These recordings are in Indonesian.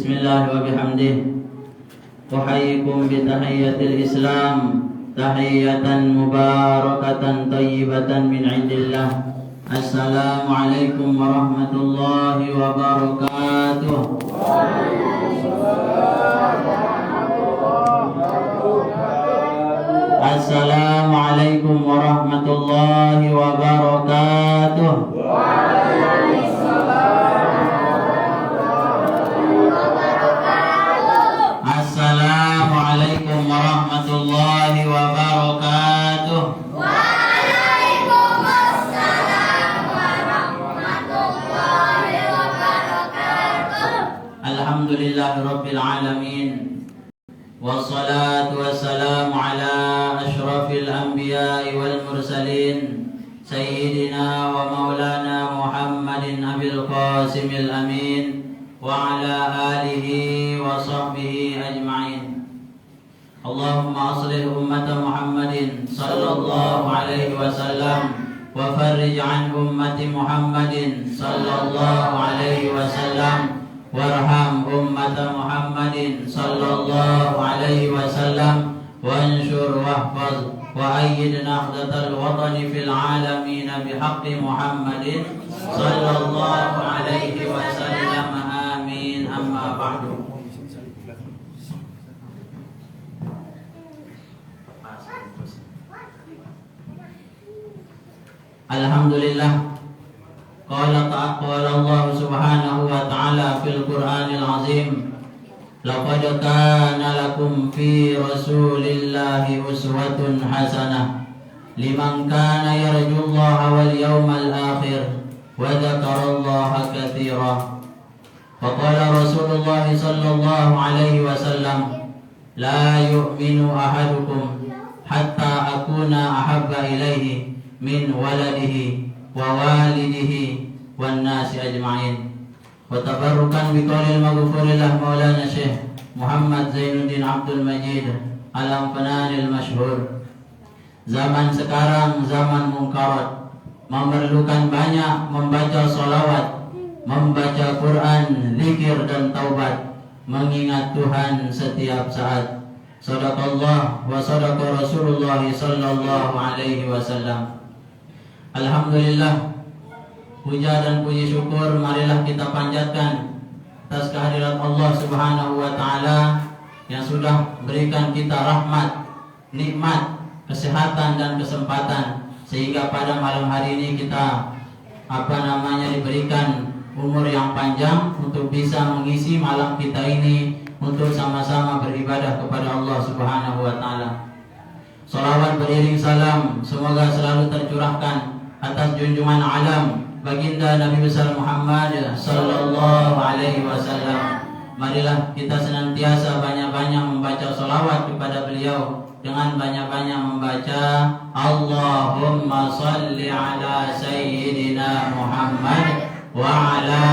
Bismillah wa bihamdih. Uhayyikum bi tahiyyatil Islam, tahiyatan mubarakatan tayyibatan min indillah. Assalamualaikum warahmatullahi wabarakatuh. Assalamualaikum warahmatullahi wabarakatuh. Assalamualaikum warahmatullahi wabarakatuh. Waalaikumsalam warahmatullahi wabarakatuh. Alhamdulillahirabbil alamin. Wassalatu wassalamu ala asyrafil anbiya'i wal mursalin sayyidina wa maulana Muhammadin abil qasimil amin wa ala alihi wa sahbihi ajma'in. Allahumma aslih ummata Muhammadin sallallahu alaihi wasallam wa farrij an ummati Muhammadin sallallahu alaihi wasallam warham ummata Muhammadin sallallahu alaihi wasallam wansur wahfaz wa ayyid nahdatal watani fil alamin bihaqqi Muhammadin sallallahu alaihi wasallam. Amin. Amma ba'du. Alhamdulillah. Qala Allah subhanahu wa ta'ala fil Qur'anil azim, laqad kana lakum fi rasulillahi uswatun hasanah liman kana yarjullaha wal yawmal akhir wa dzakarallaha katsira. Wa qala Rasulullah sallallahu alaihi wasallam, la yu'minu ahadukum hatta akuna ahabba ilaihi min waladihi wa walidihi wan nasi ajma'in. Wa tabarrukan biqaulil maghfurillah Maulana Syekh Muhammad Zainuddin Abdul Majid Al-Amfananil Masyhur. Zaman sekarang zaman munkarat, memerlukan banyak membaca salawat, membaca Quran, zikir dan taubat, mengingat Tuhan setiap saat. Shadaqallah wa shadaqa Rasulullah sallallahu alaihi wasallam. Alhamdulillah, puja dan puji syukur marilah kita panjatkan atas kehadirat Allah subhanahu wa ta'ala yang sudah berikan kita rahmat, nikmat, kesehatan dan kesempatan sehingga pada malam hari ini kita diberikan umur yang panjang untuk bisa mengisi malam kita ini untuk sama-sama beribadah kepada Allah subhanahu wa ta'ala. Salawat beriring salam semoga selalu tercurahkan atas junjungan alam baginda Nabi besar Muhammad sallallahu alaihi wasallam. Marilah kita senantiasa banyak-banyak membaca salawat kepada beliau dengan banyak-banyak membaca Allahumma salli ala sayyidina Muhammad wa ala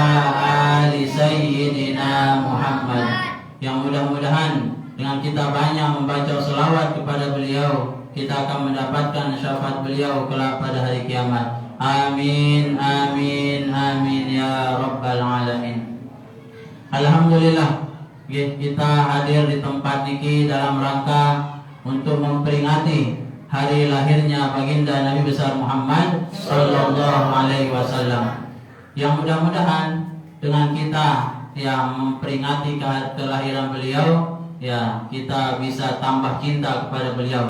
ali sayyidina Muhammad. Yang mudah-mudahan dengan kita banyak membaca salawat kepada beliau, kita akan mendapatkan syafaat beliau kelak pada hari kiamat. Amin, amin, amin ya rabbal alamin. Alhamdulillah, kita hadir di tempat ini dalam rangka untuk memperingati hari lahirnya baginda Nabi besar Muhammad sallallahu alaihi wasallam. Yang mudah-mudahan dengan kita yang memperingati kelahiran beliau, ya kita bisa tambah cinta kepada beliau.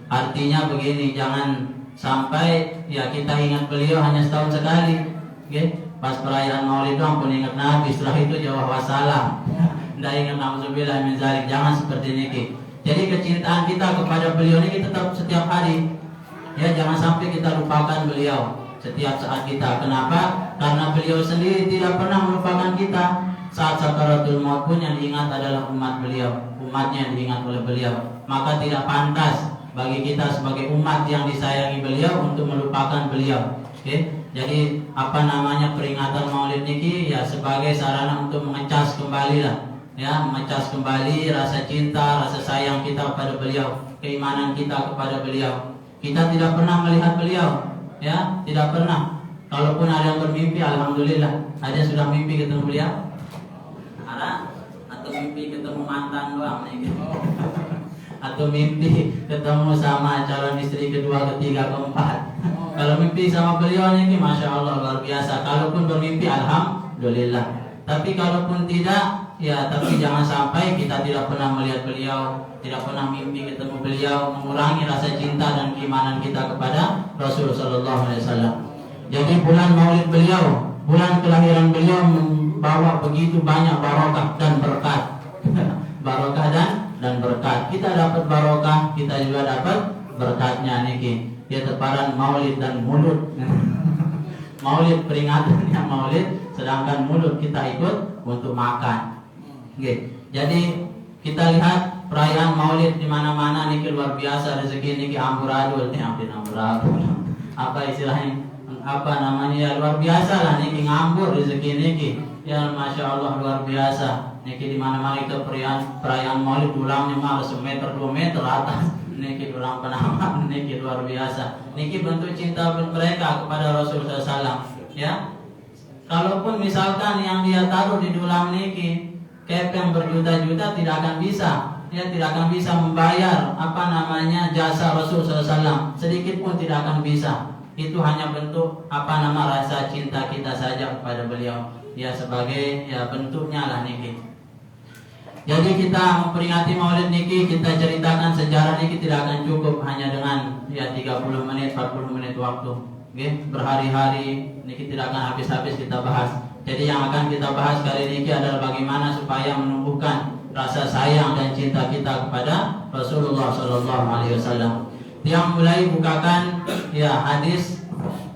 Artinya begini, jangan sampai ya kita ingat beliau hanya setahun sekali, pas perayaan Maulid doang pun ingat Nabi, setelah itu jawab wassalam, tidak ingat na'udzubillah min dzalik. Jangan seperti ini. Jadi kecintaan kita kepada beliau ini tetap setiap hari, ya jangan sampai kita lupakan beliau setiap saat kita. Kenapa? Karena beliau sendiri tidak pernah melupakan kita. Saat sakaratul maut pun yang diingat adalah umat beliau, umatnya yang diingat oleh beliau. Maka tidak pantas bagi kita sebagai umat yang disayangi beliau untuk melupakan beliau. Jadi peringatan Maulid niki ya sebagai sarana untuk mengecas kembali mengecas kembali rasa cinta, rasa sayang kita kepada beliau, keimanan kita kepada beliau. Kita tidak pernah melihat beliau, ya tidak pernah. Kalaupun ada yang bermimpi, alhamdulillah. Ada yang sudah mimpi ketemu beliau? Ada? ketemu mantan doang nih. Atau mimpi ketemu sama calon istri kedua, ketiga, keempat. Kalau mimpi sama beliau nih, masya Allah luar biasa. Kalaupun bermimpi, alhamdulillah. Tapi kalaupun tidak, ya tapi jangan sampai kita tidak pernah melihat beliau, tidak pernah mimpi ketemu beliau, mengurangi rasa cinta dan keimanan kita kepada Rasul Sallallahu Alaihi Wasallam. Jadi bulan Maulid beliau, bulan kelahiran beliau membawa begitu banyak barokah dan berkat. Barokah dan berkat. Kita dapat barokah, kita juga dapat berkatnya niki. Dia teparan Maulid dan mulut. Maulid peringatannya Maulid, sedangkan mulut kita ikut untuk makan. Okay. Jadi kita lihat perayaan Maulid di mana-mana niki luar biasa, rezeki niki amburadul, amburadul. Apa istilahnya? Apa namanya ya, luar biasa lah niki ngambur rezeki niki. Ya masya Allah luar biasa. Niki di mana-mana itu perayaan Maulid ulangnya mah 1 meter 2 meter atas. Niki ulang penamaan niki luar biasa. Niki bentuk cinta mereka kepada Rasulullah SAW. Ya, kalaupun misalkan yang dia taruh di dulang niki kepeng berjuta-juta tidak akan bisa, ya tidak akan bisa membayar apa namanya jasa Rasulullah SAW. Sedikit pun tidak akan bisa. Itu hanya bentuk apa nama rasa cinta kita saja kepada beliau. Ya sebagai ya bentuknya lah niki. Jadi kita memperingati Maulid niki, kita ceritakan sejarah niki tidak akan cukup hanya dengan ya 30 menit, 40 menit waktu. Okay? Berhari-hari niki tidak akan habis-habis kita bahas. Jadi yang akan kita bahas kali ini adalah bagaimana supaya menumbuhkan rasa sayang dan cinta kita kepada Rasulullah Sallallahu Alaihi Wasallam. Yang mulai bukakan ya hadis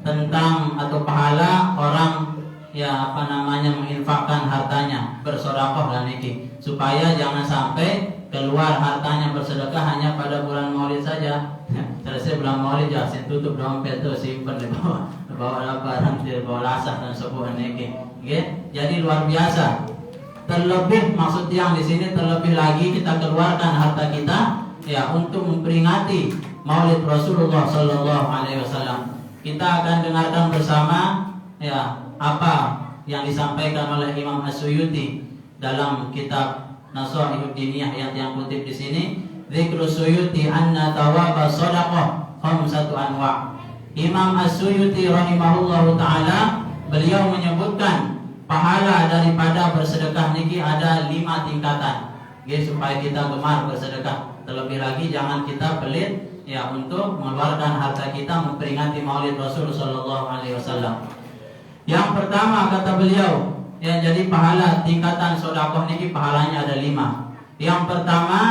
tentang atau pahala orang ya apa namanya menginfakkan hartanya bersedekah dan niki, supaya jangan sampai keluar hartanya bersedekah hanya pada bulan Maulid saja. Selesai bulan Maulid ya tutup dompet tuh, simpen di bawah apa nanti bawa lasah dan sebuah niki. Okay? Jadi luar biasa. Terlebih maksud yang di sini terlebih lagi kita keluarkan harta kita ya untuk memperingati Maulid Rasulullah Sallallahu Alaihi Wasallam. Kita akan dengarkan bersama ya apa yang disampaikan oleh Imam As-Suyuti dalam kitab Nasaihud Diniyah yang kutip di sini. Dzikru Suyuti anna thawaba shadaqah khamsatu anwa'. Imam As-Suyuti rahimahullahu taala beliau menyebutkan pahala daripada bersedekah niki ada 5 tingkatan. Okay, supaya kita gemar bersedekah. Terlebih lagi jangan kita pelit ya untuk mengeluarkan harta kita memperingati Maulid Rasul Sallallahu Alaihi Wasallam. Yang pertama kata beliau, ya jadi pahala tingkatan sedekah niki pahalanya ada 5. Yang pertama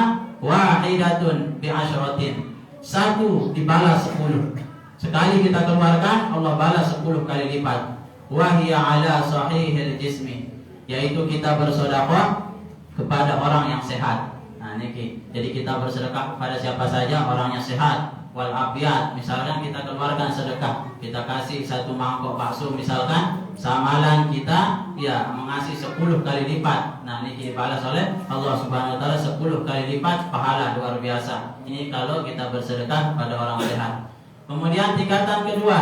wahidatun bi asyratin. 1 dibalas 10. Sekali kita keluarkan Allah balas 10 kali lipat. Wa hiya ala sahihil jismi, yaitu kita bersedekah kepada orang yang sehat. Nah niki. Jadi kita bersedekah kepada siapa saja, orang yang sehat. Wal abiyat, misalkan kita keluarkan sedekah, kita kasih 1 mangkok bakso misalkan, samalan kita ya mengasih 10 kali lipat. Nah ini dibalas oleh Allah Subhanahu Wa Taala 10 kali lipat pahala, luar biasa. Ini kalau kita bersedekah pada orang sehat. Kemudian tingkatan kedua,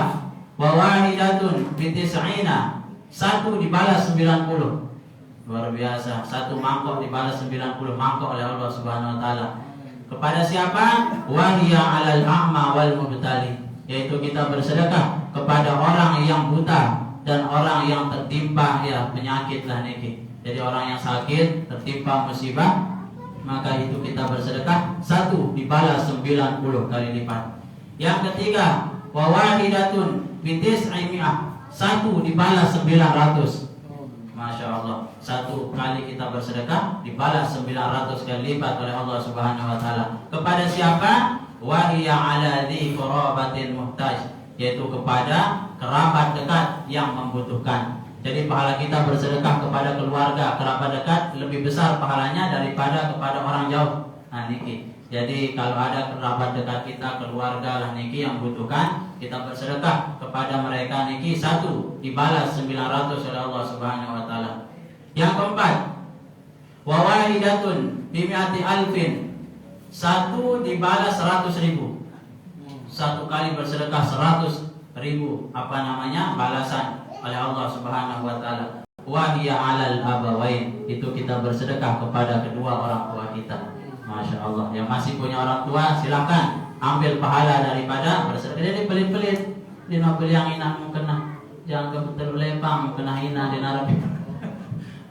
wa wahidatun bi tis'ina, 1 dibalas 90. Luar biasa, 1 mangkok dibalas 90 mangkok oleh Allah Subhanahu Wa Taala. Kepada siapa? Wahia 'alal a'ma wal mubtali, yaitu kita bersedekah kepada orang yang buta dan orang yang tertimpa ya penyakit lah niki. Jadi orang yang sakit, tertimpa musibah, maka itu kita bersedekah 1 dibalas 90 kali lipat. Yang ketiga, wa wahidatun bi tis'imi'ah, 1 dibalas 900. Masya Allah, 1 kali kita bersedekah dibalas 900 kali lipat oleh Allah Subhanahu Wa Taala. Kepada siapa? Wahia ala dhi qurabatin muhtaj, yaitu kepada kerabat dekat yang membutuhkan. Jadi pahala kita bersedekah kepada keluarga, kerabat dekat lebih besar pahalanya daripada kepada orang jauh. Nah niki. Jadi kalau ada kerabat dekat kita, keluarga lah niki yang membutuhkan, kita bersedekah kepada mereka niki 1 dibalas 900 oleh Allah Subhanahu Wa Taala. Yang keempat, wa wahidatun bi mi'ati alfin, 1 dibalas 100.000. 1 kali bersedekah 100.000 apa namanya balasan oleh Allah Subhanahu Wa Taala. wa hiya 'alal abawain. Itu kita bersedekah kepada kedua orang tua kita. Masya Allah. Yang masih punya orang tua silakan ambil pahala daripada bersedekah. Jadi pelit-pelit di mobil yang ina mau kena, jangan terlepang kena hina di narabi.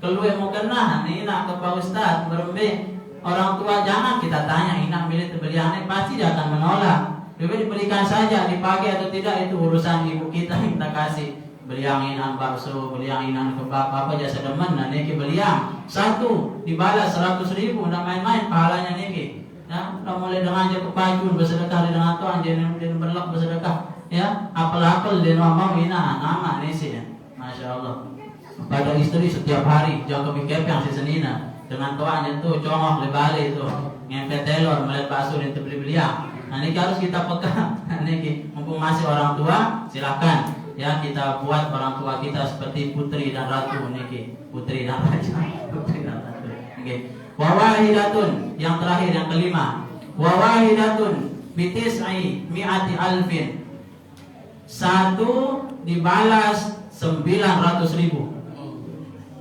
Keluar mau kena, ina ke Pak Ustaz berembe. Orang tua jangan kita tanya ina milih beliannya, pasti dia akan menolak. Lebih diberikan saja, dipakai atau tidak itu urusan ibu kita yang kita kasih. Beliangin bakso, beliangin kebab, apa jasa demen, nah niki beliang satu dibalas 100.000, udah main-main pahalanya niki. Ya, udah mulai dengan aja kepajun bersedekah dengan tuan, jangan berlak bersedekah. Ya, apel-apel dia mau ina nama nisi ya. Masya Allah. Pada istri setiap hari jangan kepikir yang si senina dengan tuan itu congok lebali itu ngempet telur melihat bakso itu beli-beliang. Nah ini harus kita pegang. Ini mumpung masih orang tua, silakan ya kita buat orang tua kita seperti putri dan ratu niki, putri dan raja, putri dan ratu. Oke. Wa wahidatun yang terakhir yang kelima. Wa wahidatun bitis'i mi'ati alfin. Satu dibalas 900.000.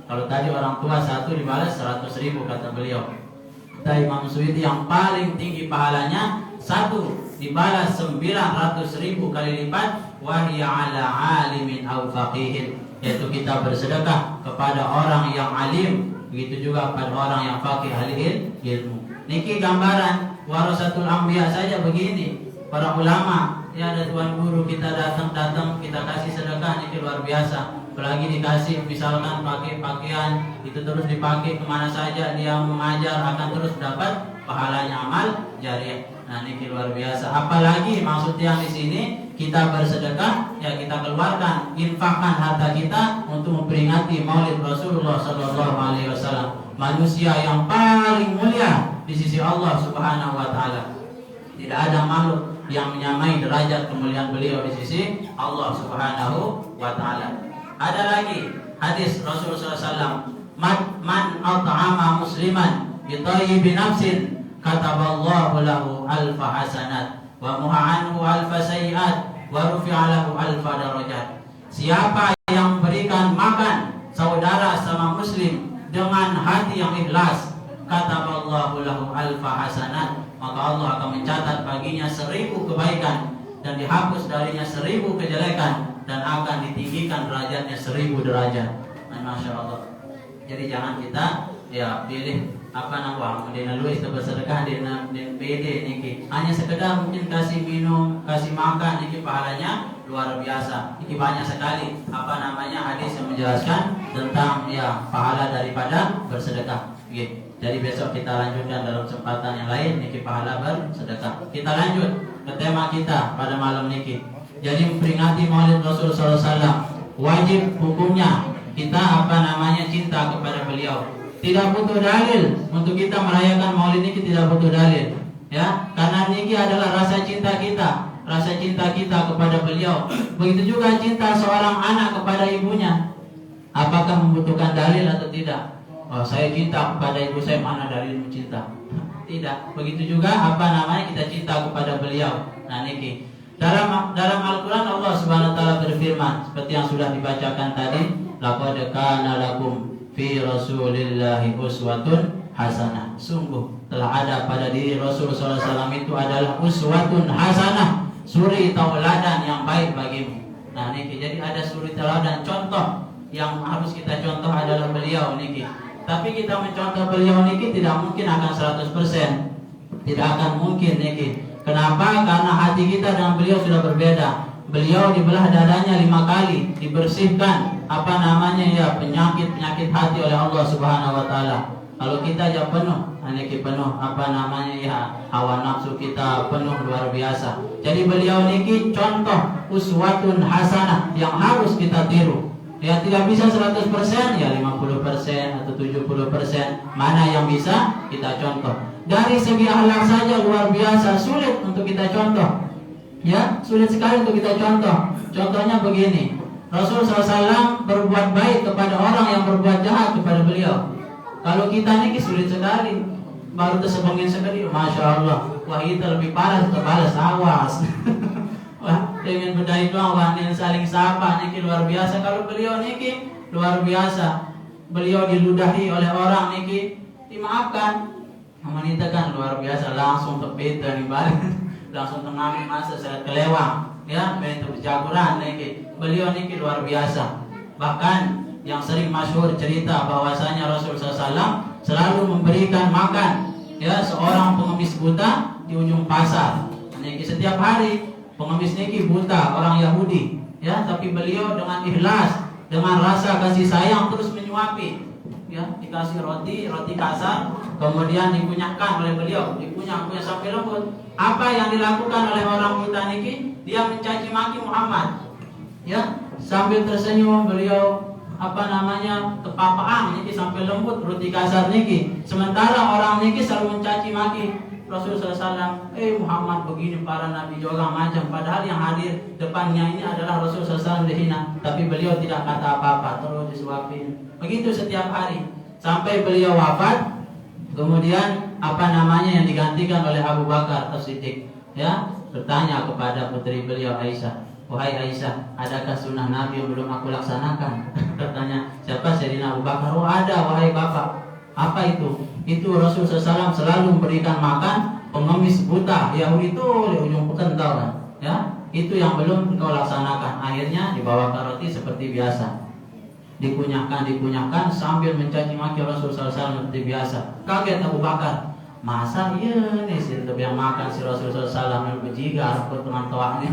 Kalau tadi orang tua satu dibalas 100.000 kata beliau. Kata Imam Suyuti yang paling tinggi pahalanya satu dibalas 900.000 kali lipat, wahya ala alimin au faqihin, yaitu kita bersedekah kepada orang yang alim, begitu juga kepada orang yang faqih ahli ilmu. Niki gambaran warasatul anbiya saja begini. Para ulama, ya ada tuan guru kita datang kita kasih sedekah, niki luar biasa. Apalagi dikasih misalkan pakai pakaian itu terus dipakai kemana saja dia mengajar akan terus dapat pahalanya amal jariah. Nah ini luar biasa. Apalagi maksudnya di sini kita bersedekah ya kita keluarkan infakkan harta kita untuk memperingati Maulid Rasulullah Sallallahu Alaihi Wasallam, manusia yang paling mulia di sisi Allah Subhanahu Wa Taala. Tidak ada makhluk yang menyamai derajat kemuliaan beliau di sisi Allah Subhanahu Wa Taala. Ada lagi hadis Rasulullah SAW, man at'ama musliman bi thayyibi nafsin kataballahu lahu alfa hasanat wa muha anhu alfa sayyi'at wa rufi'a lahu alfa darajat. Siapa yang berikan makan saudara sama muslim dengan hati yang ikhlas, kataballahu lahu alfa hasanat, maka Allah akan mencatat baginya 1000 kebaikan dan dihapus darinya 1000 kejelekan dan akan ditinggikan derajatnya 1000 derajat. Masya Allah. Jadi jangan kita ya pilih apa nama dina luis bersedekah dina PD niki hanya sekedar mungkin kasih minum kasih makan niki pahalanya luar biasa. Niki banyak sekali apa namanya hadis yang menjelaskan tentang ya pahala daripada bersedekah. Jadi besok kita lanjutkan dalam kesempatan yang lain niki pahala bersedekah. Kita lanjut ke tema kita pada malam niki. Jadi memperingati Maulid Rasul SAW wajib hukumnya kita apa namanya cinta kepada beliau. Tidak butuh dalil untuk kita merayakan Maulid ini, tidak butuh dalil. Ya, karena ini adalah rasa cinta kita kepada beliau. Begitu juga cinta seorang anak kepada ibunya. Apakah membutuhkan dalil atau tidak? Oh, saya cinta kepada ibu saya, mana dalil cinta? Tidak. Begitu juga apa namanya kita cinta kepada beliau. Nah, niki dalam Al-Quran Allah Subhanahu Wa Taala berfirman seperti yang sudah dibacakan tadi, laqad kana lakum fi rasulillahi uswatun hasanah. Sungguh telah ada pada diri Rasul sallallahu alaihi wasallam itu adalah uswatun hasanah, suri tauladan yang baik bagimu. Nah niki jadi ada suri tauladan, contoh yang harus kita contoh adalah beliau niki. Tapi kita mencontoh beliau niki tidak mungkin akan 100%. Tidak akan mungkin niki. Kenapa? Karena hati kita dengan beliau sudah berbeda. Beliau dibelah dadanya 5 kali, dibersihkan apa namanya ya penyakit hati oleh Allah Subhanahu Wa Taala. Kalau kita ya penuh, niki penuh apa namanya ya hawa nafsu kita penuh luar biasa. Jadi beliau niki contoh uswatun hasanah yang harus kita tiru. Ya tidak bisa 100%, ya 50% atau 70%, mana yang bisa kita contoh. Dari segi akhlak saja luar biasa sulit untuk kita contoh. Ya, sulit sekali untuk kita contoh. Contohnya begini, Rasul SAW berbuat baik kepada orang yang berbuat jahat kepada beliau. Kalau kita ini sulit sekali. Baru tersebongin sekali, Masya Allah. Wah itu lebih parah, terbalas, awas. Wah, dengan beda itu awan yang saling sapa, niki luar biasa. Kalau beliau niki luar biasa. Beliau diludahi oleh orang niki, dimaafkan. Wanita kan luar biasa, langsung tepita nih balik, langsung tenang masa saya kelewang, ya, begitu berjaguran niki. Beliau niki luar biasa. Bahkan yang sering masyhur cerita bahwasanya Rasulullah SAW selalu memberikan makan, ya, seorang pengemis buta di ujung pasar. Niki setiap hari pengemis niki buta, orang Yahudi, ya, tapi beliau dengan ikhlas, dengan rasa kasih sayang terus menyuapi, ya, dikasih roti kasar, kemudian dikunyahkan oleh beliau, dikunyah sampai lembut. Apa yang dilakukan oleh orang buta niki? Dia mencaci maki Muhammad, ya, sambil tersenyum beliau kepapaan niki sampai lembut roti kasar niki. Sementara orang niki selalu mencaci maki Rasulullah SAW, Muhammad begini, para nabi juga macam. Padahal yang hadir depannya ini adalah Rasulullah SAW dihina, tapi beliau tidak kata apa-apa, terus disuapin. Begitu setiap hari sampai beliau wafat. Kemudian yang digantikan oleh Abu Bakar As-Siddiq, ya, bertanya kepada putri beliau Aisyah, wahai Aisyah, adakah sunnah Nabi yang belum aku laksanakan? Bertanya siapa? Sayyidina Abu Bakar. Oh ada, wahai bapak. Apa itu? Itu Rasulullah SAW selalu memberikan makan pengemis buta Yahudi itu di ujung kental kan, ya. Itu yang belum kau laksanakan. Akhirnya dibawakan roti seperti biasa, dikunyahkan sambil mencaci maki Rasulullah SAW seperti biasa. Kaget Abu Bakar, masa iya nih sih yang makan si Rasulullah SAW yang berjigar ke teman tuanya.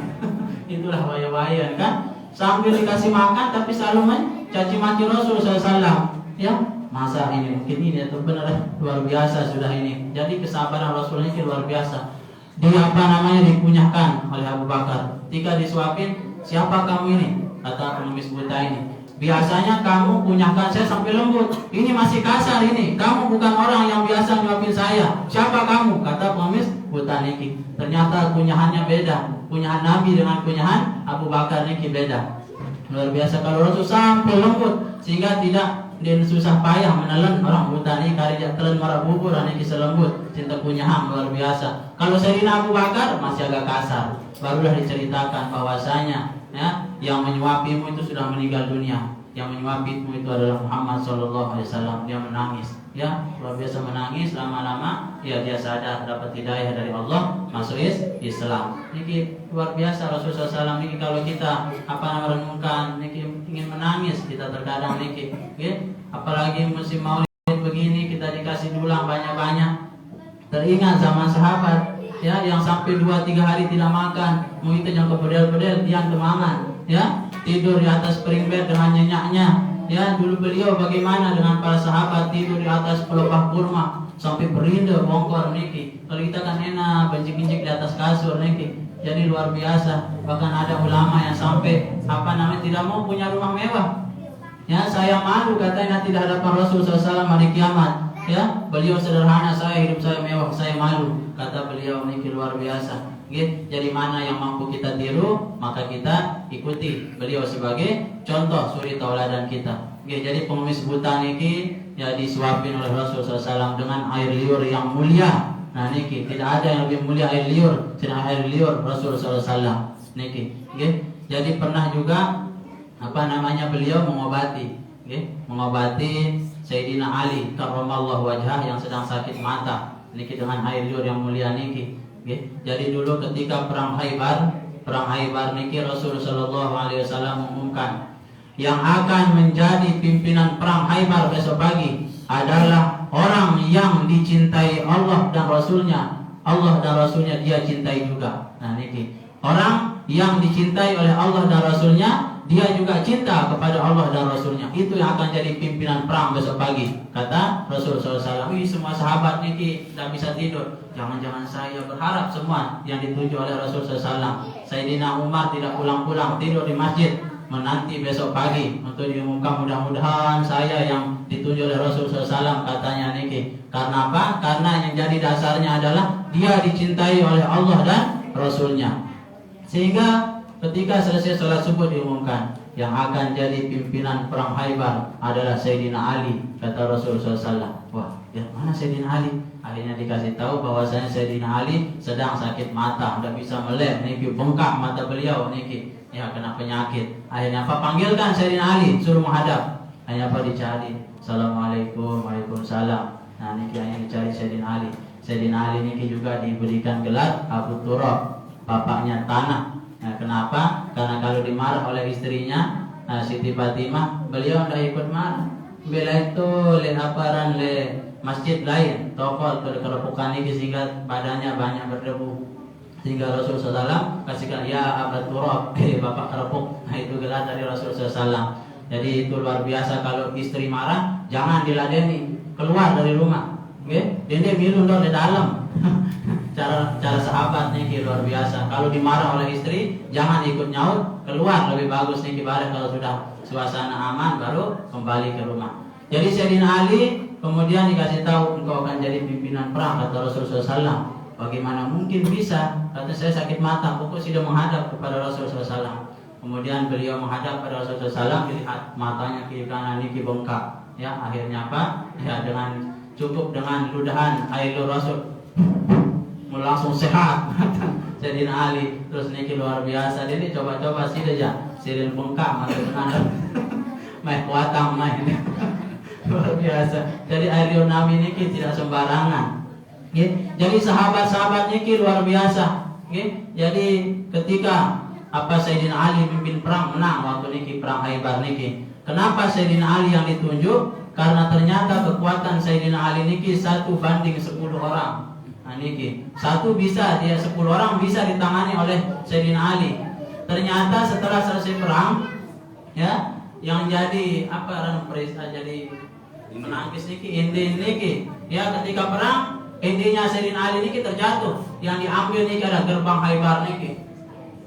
Itulah bahaya kan, sambil dikasih makan tapi selalu mencaci maki Rasulullah SAW, ya. Masa ini mungkin ini itu benar luar biasa sudah ini. Jadi kesabaran Rasulnya luar biasa. Dikunyahkan oleh Abu Bakar. Ketika disuapin, siapa kamu ini? Kata pengemis buta ini. Biasanya kamu kunyahkan saya sampai lembut. Ini masih kasar ini. Kamu bukan orang yang biasa nyuapin saya. Siapa kamu? Kata pengemis buta niki. Ternyata kunyahannya beda. Kunyahan Nabi dengan kunyahan Abu Bakar niki beda. Luar biasa kalau Rasul sampai lembut sehingga tidak dan susah payah menelan orang buta ini karya telan marah bubur ini kisah lembut cinta kunyahan luar biasa. Kalau Sayyidina Abu Bakar masih agak kasar. Barulah diceritakan bahwasanya, ya, yang menyuapimu itu sudah meninggal dunia. Yang menyuapimu itu adalah Muhammad SAW. Dia menangis, ya, luar biasa menangis. Lama-lama ya dia sadar dapat hidayah dari Allah, masuk Islam. Ini luar biasa Rasulullah SAW. Ini kalau kita merenungkan, ini ingin menangis kita terkadang niki, ya. Apalagi musim maulid begini kita dikasih dulang banyak-banyak. Teringat zaman sahabat, ya, yang sampai 2-3 hari tidak makan, mau itu yang kebedel-bedel, tiang kemangan, ya, tidur di atas spring bed dengan nyenyaknya, ya. Dulu beliau bagaimana dengan para sahabat tidur di atas pelepah kurma sampai berindah bongkor niki. Kalau kita kan enak bencik-bencik di atas kasur niki. Jadi luar biasa. Bahkan ada ulama yang sampai tidak mau punya rumah mewah. Ya, saya malu katanya nanti di hadapan Rasulullah SAW hari kiamat. Ya, beliau sederhana, saya hidup saya mewah, saya malu. Kata beliau ini luar biasa. Jadi mana yang mampu kita tiru, maka kita ikuti beliau sebagai contoh suri tauladan kita. Jadi pengemis buta niki ya disuapin oleh Rasulullah SAW dengan air liur yang mulia. Nah niki tidak ada yang lebih mulia air liur, selain air liur Rasulullah SAW. Niki, jadi pernah juga beliau mengobati Sayyidina Ali karramallahu wajhah yang sedang sakit mata niki dengan air liur yang mulia niki. Jadi dulu ketika perang Khaybar niki Rasulullah SAW mengumumkan yang akan menjadi pimpinan perang Khaybar besok pagi adalah orang yang dicintai Allah dan Rasulnya. Allah dan Rasulnya dia cintai juga. Nah niki orang yang dicintai oleh Allah dan Rasulnya, dia juga cinta kepada Allah dan Rasulnya. Itu yang akan jadi pimpinan perang besok pagi. Kata Rasulullah SAW. Semua sahabat niki tidak bisa tidur. Jangan-jangan saya berharap semua yang dituju oleh Rasulullah SAW. Sayyidina Umar tidak pulang-pulang, tidur di masjid, menanti besok pagi untuk diumumkan mudah-mudahan saya yang dituju oleh Rasulullah SAW. Katanya niki. Karena apa? Karena yang jadi dasarnya adalah dia dicintai oleh Allah dan Rasulnya. Sehingga ketika selesai sholat subuh diumumkan yang akan jadi pimpinan perang Khaybar adalah Sayyidina Ali. Kata Rasulullah SAW. Wah, ya mana Sayyidina Ali? Akhirnya dikasih tahu bahwasanya Sayyidina Ali sedang sakit mata, tidak bisa melek, niki bengkak mata beliau niki, ya kena penyakit. Akhirnya apa? Panggilkan Sayyidina Ali, suruh menghadap. hanya apa dicari. Assalamualaikum, waalaikumsalam. Nah niki hanya dicari Sayyidina Ali. Sayyidina Ali niki juga diberikan gelar Abu Turab, bapaknya tanah. Nah, kenapa? Karena kalau dimarah oleh istrinya Siti Fatimah, beliau tidak ikut marah. Beliau itu lehaparan le masjid lain, toko kerepukan ini sehingga badannya banyak berdebu. Sehingga Rasulullah SAW kasihkan ya Abu Turab, bapak kerepuk. Nah itu gelar dari Rasulullah SAW. Jadi itu luar biasa, kalau istri marah jangan diladeni, keluar dari rumah. Oke, dia milu di dalam. cara sahabat nih luar biasa. Kalau dimarah oleh istri jangan ikut nyaut, keluar lebih bagus nih ibarat. Kalau sudah suasana aman baru kembali ke rumah. Jadi Sayyidina Ali kemudian dikasih tahu engkau akan jadi pimpinan perang, kata Rasulullah SAW. Bagaimana mungkin bisa? Kata saya sakit mata, pokok sudah menghadap kepada Rasulullah SAW. Kemudian beliau menghadap pada Rasulullah SAW, dilihat matanya kiri kanan niki bengkak. Ya akhirnya apa? Ya dengan cukup dengan ludahan air Rasul langsung sehat. Sayyidina Ali terus niki luar biasa. Jadi coba-coba sih aja sirin bengkak mata benar. Mai kuatam mai. Luar biasa. Jadi air Yunani niki tidak sembarangan. Jadi sahabat-sahabat niki luar biasa. Jadi ketika apa Sayyidina Ali pimpin perang menang waktu niki perang Khaibar niki. Kenapa Sayyidina Ali yang ditunjuk? Karena ternyata kekuatan Sayyidina Ali niki 1 banding 10 orang. Nah niki, 1 bisa dia 10 orang bisa ditangani oleh Sayyidina Ali. Ternyata setelah selesai perang, ya, yang jadi apa jadi menangkis niki, inti niki, ya ketika perang, intinya Sayyidina Ali niki terjatuh. Yang diambil niki ada gerbang Khaibar niki,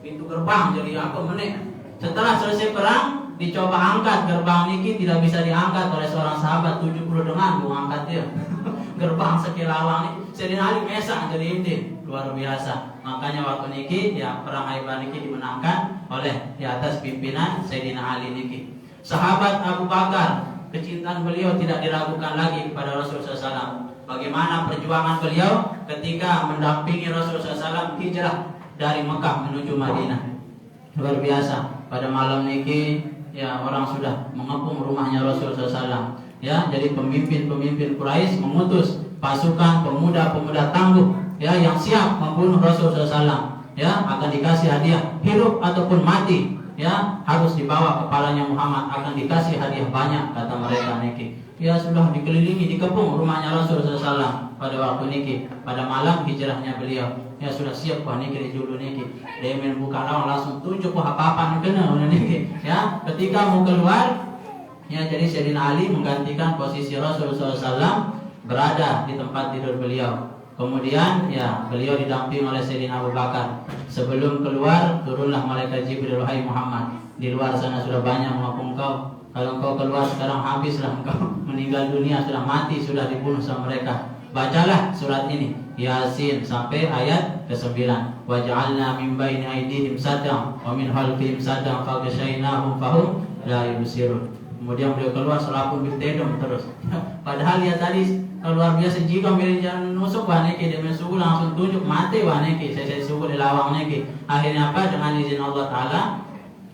pintu gerbang jadi apa menit. Setelah selesai perang, dicoba angkat gerbang niki tidak bisa diangkat oleh seorang sahabat 70 dengan angkat dia. Gerbang sekilawang ini Sayyidina Ali mesang jadi inti luar biasa. Makanya waktu niki ya perang Khaibar niki dimenangkan oleh di atas pimpinan Sayyidina Ali niki. Sahabat Abu Bakar, kecintaan beliau tidak diragukan lagi kepada Rasulullah SAW. Bagaimana perjuangan beliau ketika mendampingi Rasulullah SAW hijrah dari Mekah menuju Madinah. Luar biasa. Pada malam niki ya orang sudah mengepung rumahnya Rasulullah SAW. Ya, jadi pemimpin-pemimpin Quraisy mengutus pasukan pemuda-pemuda tangguh ya yang siap membunuh Rasulullah SAW. Ya, akan dikasih hadiah hidup ataupun mati. Ya, harus dibawa kepalanya Muhammad, akan dikasih hadiah banyak kata mereka niki. Ya sudah dikelilingi dikepung rumahnya Rasulullah SAW pada waktu niki, pada malam hijrahnya beliau. Ya sudah siap wah niki dulu niki. Dia membuka lawan langsung tunjuk wah apa-apa kena niki. Ya, ketika mau keluar ya jadi Sayyidina Ali menggantikan posisi Rasulullah SAW berada di tempat tidur beliau. Kemudian ya beliau didamping oleh Sayyidina Abu Bakar. Sebelum keluar turunlah malaikat Jibril, wahai Muhammad, di luar sana sudah banyak mengepung kau. Kalau kau keluar sekarang habislah engkau, meninggal dunia sudah mati, sudah dibunuh sama mereka. Bacalah surat ini Yasin sampai ayat ke-9. Waja'alna min baini aydihim saddan wa min khalfihim saddan faghshaynahum fahum la yubsirun. Kemudian beliau keluar selapun bertedom terus. Padahal dia tadi luar biasa jika jangan nusuk waneki dia mensuku langsung tunjuk mati waneki. Saya suku di lawang neki. Akhirnya apa? Dengan izin Allah Taala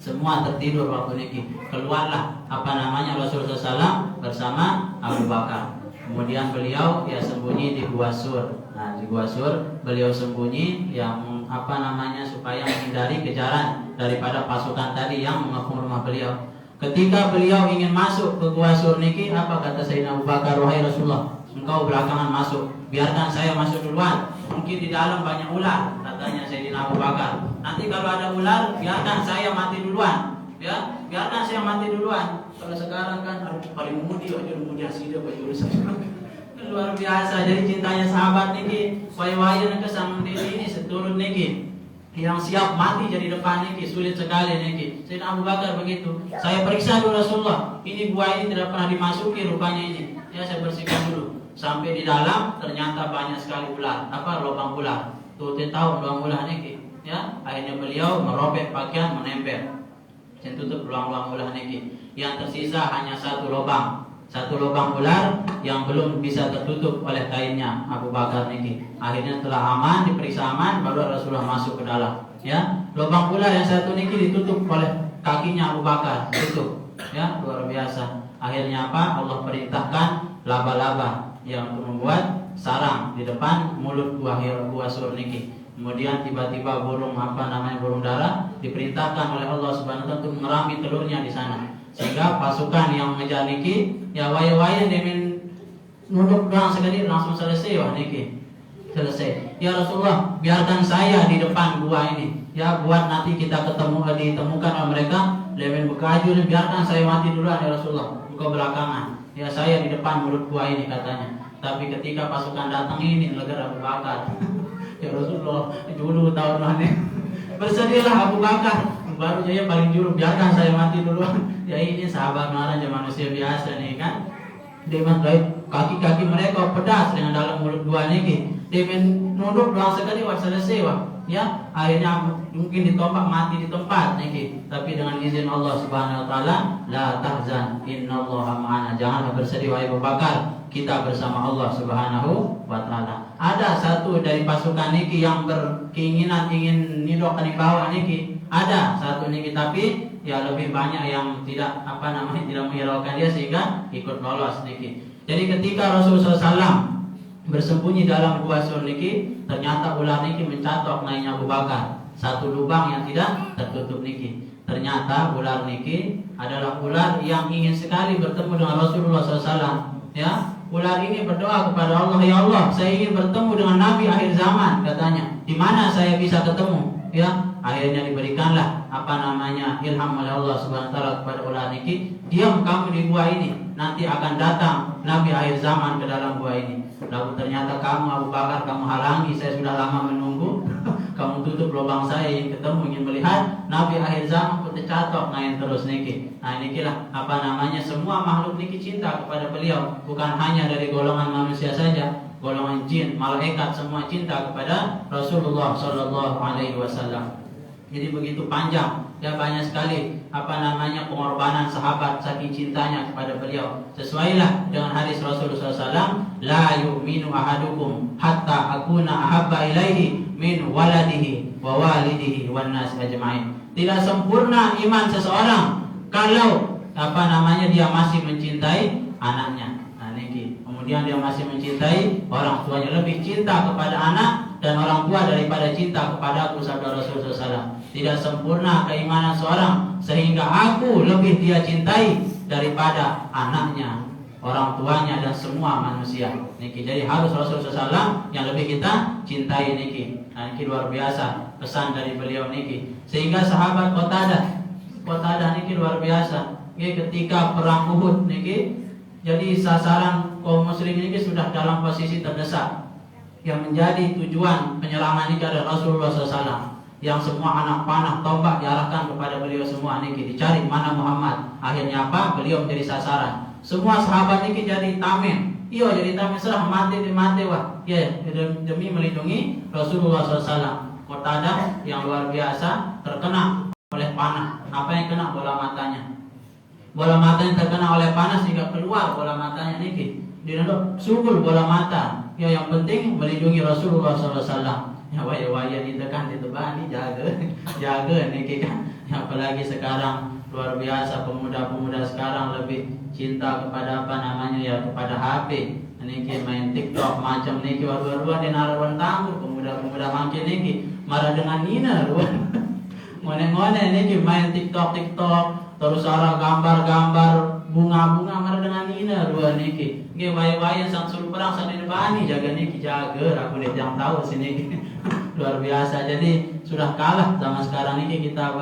semua tertidur waktu niki. Keluarlah apa namanya Rasulullah SAW bersama Abu Bakar. Kemudian beliau ya sembunyi di Gua Sur. Nah di Gua Sur beliau sembunyi yang apa namanya supaya menghindari kejaran daripada pasukan tadi yang mengepung rumah beliau. Ketika beliau ingin masuk ke Gua Sur niki, apa kata Sayyidina Abu Bakar, wahai Rasulullah, engkau belakangan masuk, biarkan saya masuk duluan. Mungkin di dalam banyak ular, katanya Sayyidina Abu Bakar. Nanti kalau ada ular, biarkan saya mati duluan. Ya, biarkan saya mati duluan. Kalau sekarang kan paling mudi aja mudia sida baju luar biasa. Jadi cintanya sahabat niki, wai-wai kesang ini seturun niki. Yang siap mati jadi depan niki, sulit sekali niki. Sayyidina Abu Bakar begitu. Saya periksa dulu Rasulullah. Ini gua ini tidak pernah dimasuki rupanya ini. Ya saya bersihkan dulu. Sampai di dalam ternyata banyak sekali ular. Apa lubang ular? Tuh tahu lubang ular niki. Ya, akhirnya beliau merobek pakaian menempel. Dan tutup lubang-lubang ular niki. Yang tersisa hanya satu lubang. Satu lubang ular yang belum bisa tertutup oleh kainnya Abu Bakar niki. Akhirnya setelah aman, diperiksa aman, baru Rasulullah masuk ke dalam. Ya, lubang ular yang satu niki ditutup oleh kakinya Abu Bakar, tutup. Ya, luar biasa. Akhirnya apa? Allah perintahkan laba-laba yang untuk membuat sarang di depan mulut gua sur niki. Kemudian tiba-tiba burung burung dara diperintahkan oleh Allah Subhanahu wa taala untuk mengerami telurnya di sana. Sehingga pasukan yang mengejar niki ya waya-waya demin nunduk doang sekali langsung selesai wah niki. Selesai. Ya Rasulullah, biarkan saya di depan gua ini. Ya buat nanti kita ditemukan oleh mereka demin bekaju, biarkan saya mati duluan ya Rasulullah. Engkau belakangan. Ya saya di depan mulut gua ini katanya. Tapi ketika pasukan datang ini negara Abu Bakar. Ya Rasulullah, dulu tahun mana? Bersedihlah Abu Bakar. Baru saja paling juru, biarkan saya mati duluan. Ya ini sahabat marahnya manusia biasa nih kan. Demen kaki-kaki mereka pedas dengan dalam mulut gua niki. Demen nunduk doang sekali wah selesai wah. Ya, akhirnya mungkin ditompak mati di tempat niki. Tapi dengan izin Allah Subhanahu wa taala, la tahzan innallaha ma'ana. Janganlah bersedih wahai Abu Bakar, kita bersama Allah Subhanahu wa taala. Ada satu dari pasukan niki yang berkeinginan ingin nidok di bawah niki. Ada satu niki tapi ya lebih banyak yang tidak tidak menghiraukan dia sehingga ikut lolos niki. Jadi ketika Rasulullah SAW bersembunyi dalam gua sur niki, ternyata ular niki mencatok naiknya Abu Bakar. Satu lubang yang tidak tertutup niki. Ternyata ular niki adalah ular yang ingin sekali bertemu dengan Rasulullah SAW. Ya, ular ini berdoa kepada Allah, ya Allah, saya ingin bertemu dengan Nabi akhir zaman katanya. Di mana saya bisa ketemu? Ya, akhirnya diberikanlah ilham oleh Allah Subhanahu wa taala kepada ular niki, diam kamu di gua ini, nanti akan datang Nabi akhir zaman ke dalam gua ini. Lalu ternyata kamu Abu Bakar, kamu halangi, saya sudah lama menunggu. Kamu tutup lubang saya ingin ketemu, ingin melihat Nabi akhir zaman pun tercatok naik terus niki. Nah inilah semua makhluk niki cinta kepada beliau, bukan hanya dari golongan manusia saja, golongan jin, malaikat semua cinta kepada Rasulullah sallallahu alaihi wasallam. Jadi begitu panjang, ya banyak sekali pengorbanan sahabat saking cintanya kepada beliau. Sesuailah dengan hadis Rasulullah SAW, la yu'minu ahadukum hatta akuna ahabba ilaihi min waladihi wa walidihi wan nas ajma'in. Tidak sempurna iman seseorang kalau dia masih mencintai anaknya. Nah niki. Kemudian dia masih mencintai orang tuanya, lebih cinta kepada anak dan orang tua daripada cinta kepada aku, sabda Rasulullah SAW. Tidak sempurna keimanan seorang sehingga aku lebih dia cintai daripada anaknya, orang tuanya dan semua manusia. Niki. Jadi harus Rasulullah SAW yang lebih kita cintai niki. Nah, niki luar biasa pesan dari beliau niki. Sehingga sahabat Qatadah niki luar biasa. Ketika perang Uhud niki, jadi sasaran kaum muslimin ini sudah dalam posisi terdesak. Yang menjadi tujuan penyerangan ini adalah Rasulullah SAW. Yang semua anak panah, tombak diarahkan kepada beliau semua niki, dicari mana Muhammad. Akhirnya beliau menjadi sasaran. Semua sahabat niki jadi tameng. Iya jadi tameng, serah mati wah. Ya demi melindungi Rasulullah SAW. Qatadah yang luar biasa terkena oleh panah. Apa yang kena? Bola matanya. Bola matanya terkena oleh panah sehingga keluar bola matanya niki. Dinodok sugul bola mata. Ya yang penting melindungi Rasulullah SAW. Ya waya-waya ditekan ditebani jaga niki kan. Apalagi sekarang luar biasa pemuda-pemuda sekarang lebih cinta kepada kepada HP. Niki main TikTok macam niki waru-waruan di narawan tangguh pemuda-pemuda makin niki marah dengan Nina ruan. Ngone-ngone niki main TikTok terus arah gambar-gambar bunga-bunga marah dengan Nina ruan niki. Nggih waya-waya sang suruh perang sang dibani jaga niki aku nih yang tahu sini. Luar biasa. Jadi sudah kalah zaman sekarang niki kita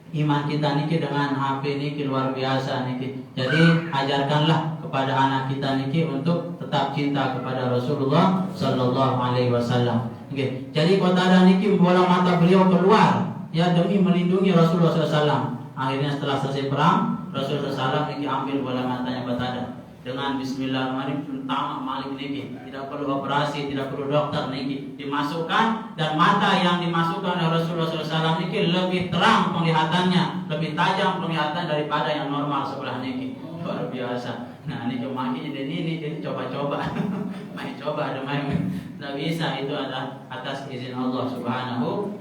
iman kita niki dengan HP niki luar biasa niki. Jadi ajarkanlah kepada anak kita niki untuk tetap cinta kepada Rasulullah sallallahu alaihi wasallam. Okay. Jadi Qatadah niki bola mata beliau keluar ya demi melindungi Rasulullah SAW. Akhirnya setelah selesai perang, Rasulullah SAW niki ambil bola matanya Qatadah dengan Bismillahirrahmanirrahim tamak malik niki. Tidak perlu operasi, tidak perlu dokter niki. Dimasukkan dan mata yang dimasukkan oleh Rasulullah SAW niki lebih terang penglihatannya, lebih tajam penglihatan daripada yang normal sebelah niki. Luar biasa. Nah ini kemakin jadi coba-coba. Main coba ada main. Tidak bisa, itu adalah atas izin Allah Subhanahu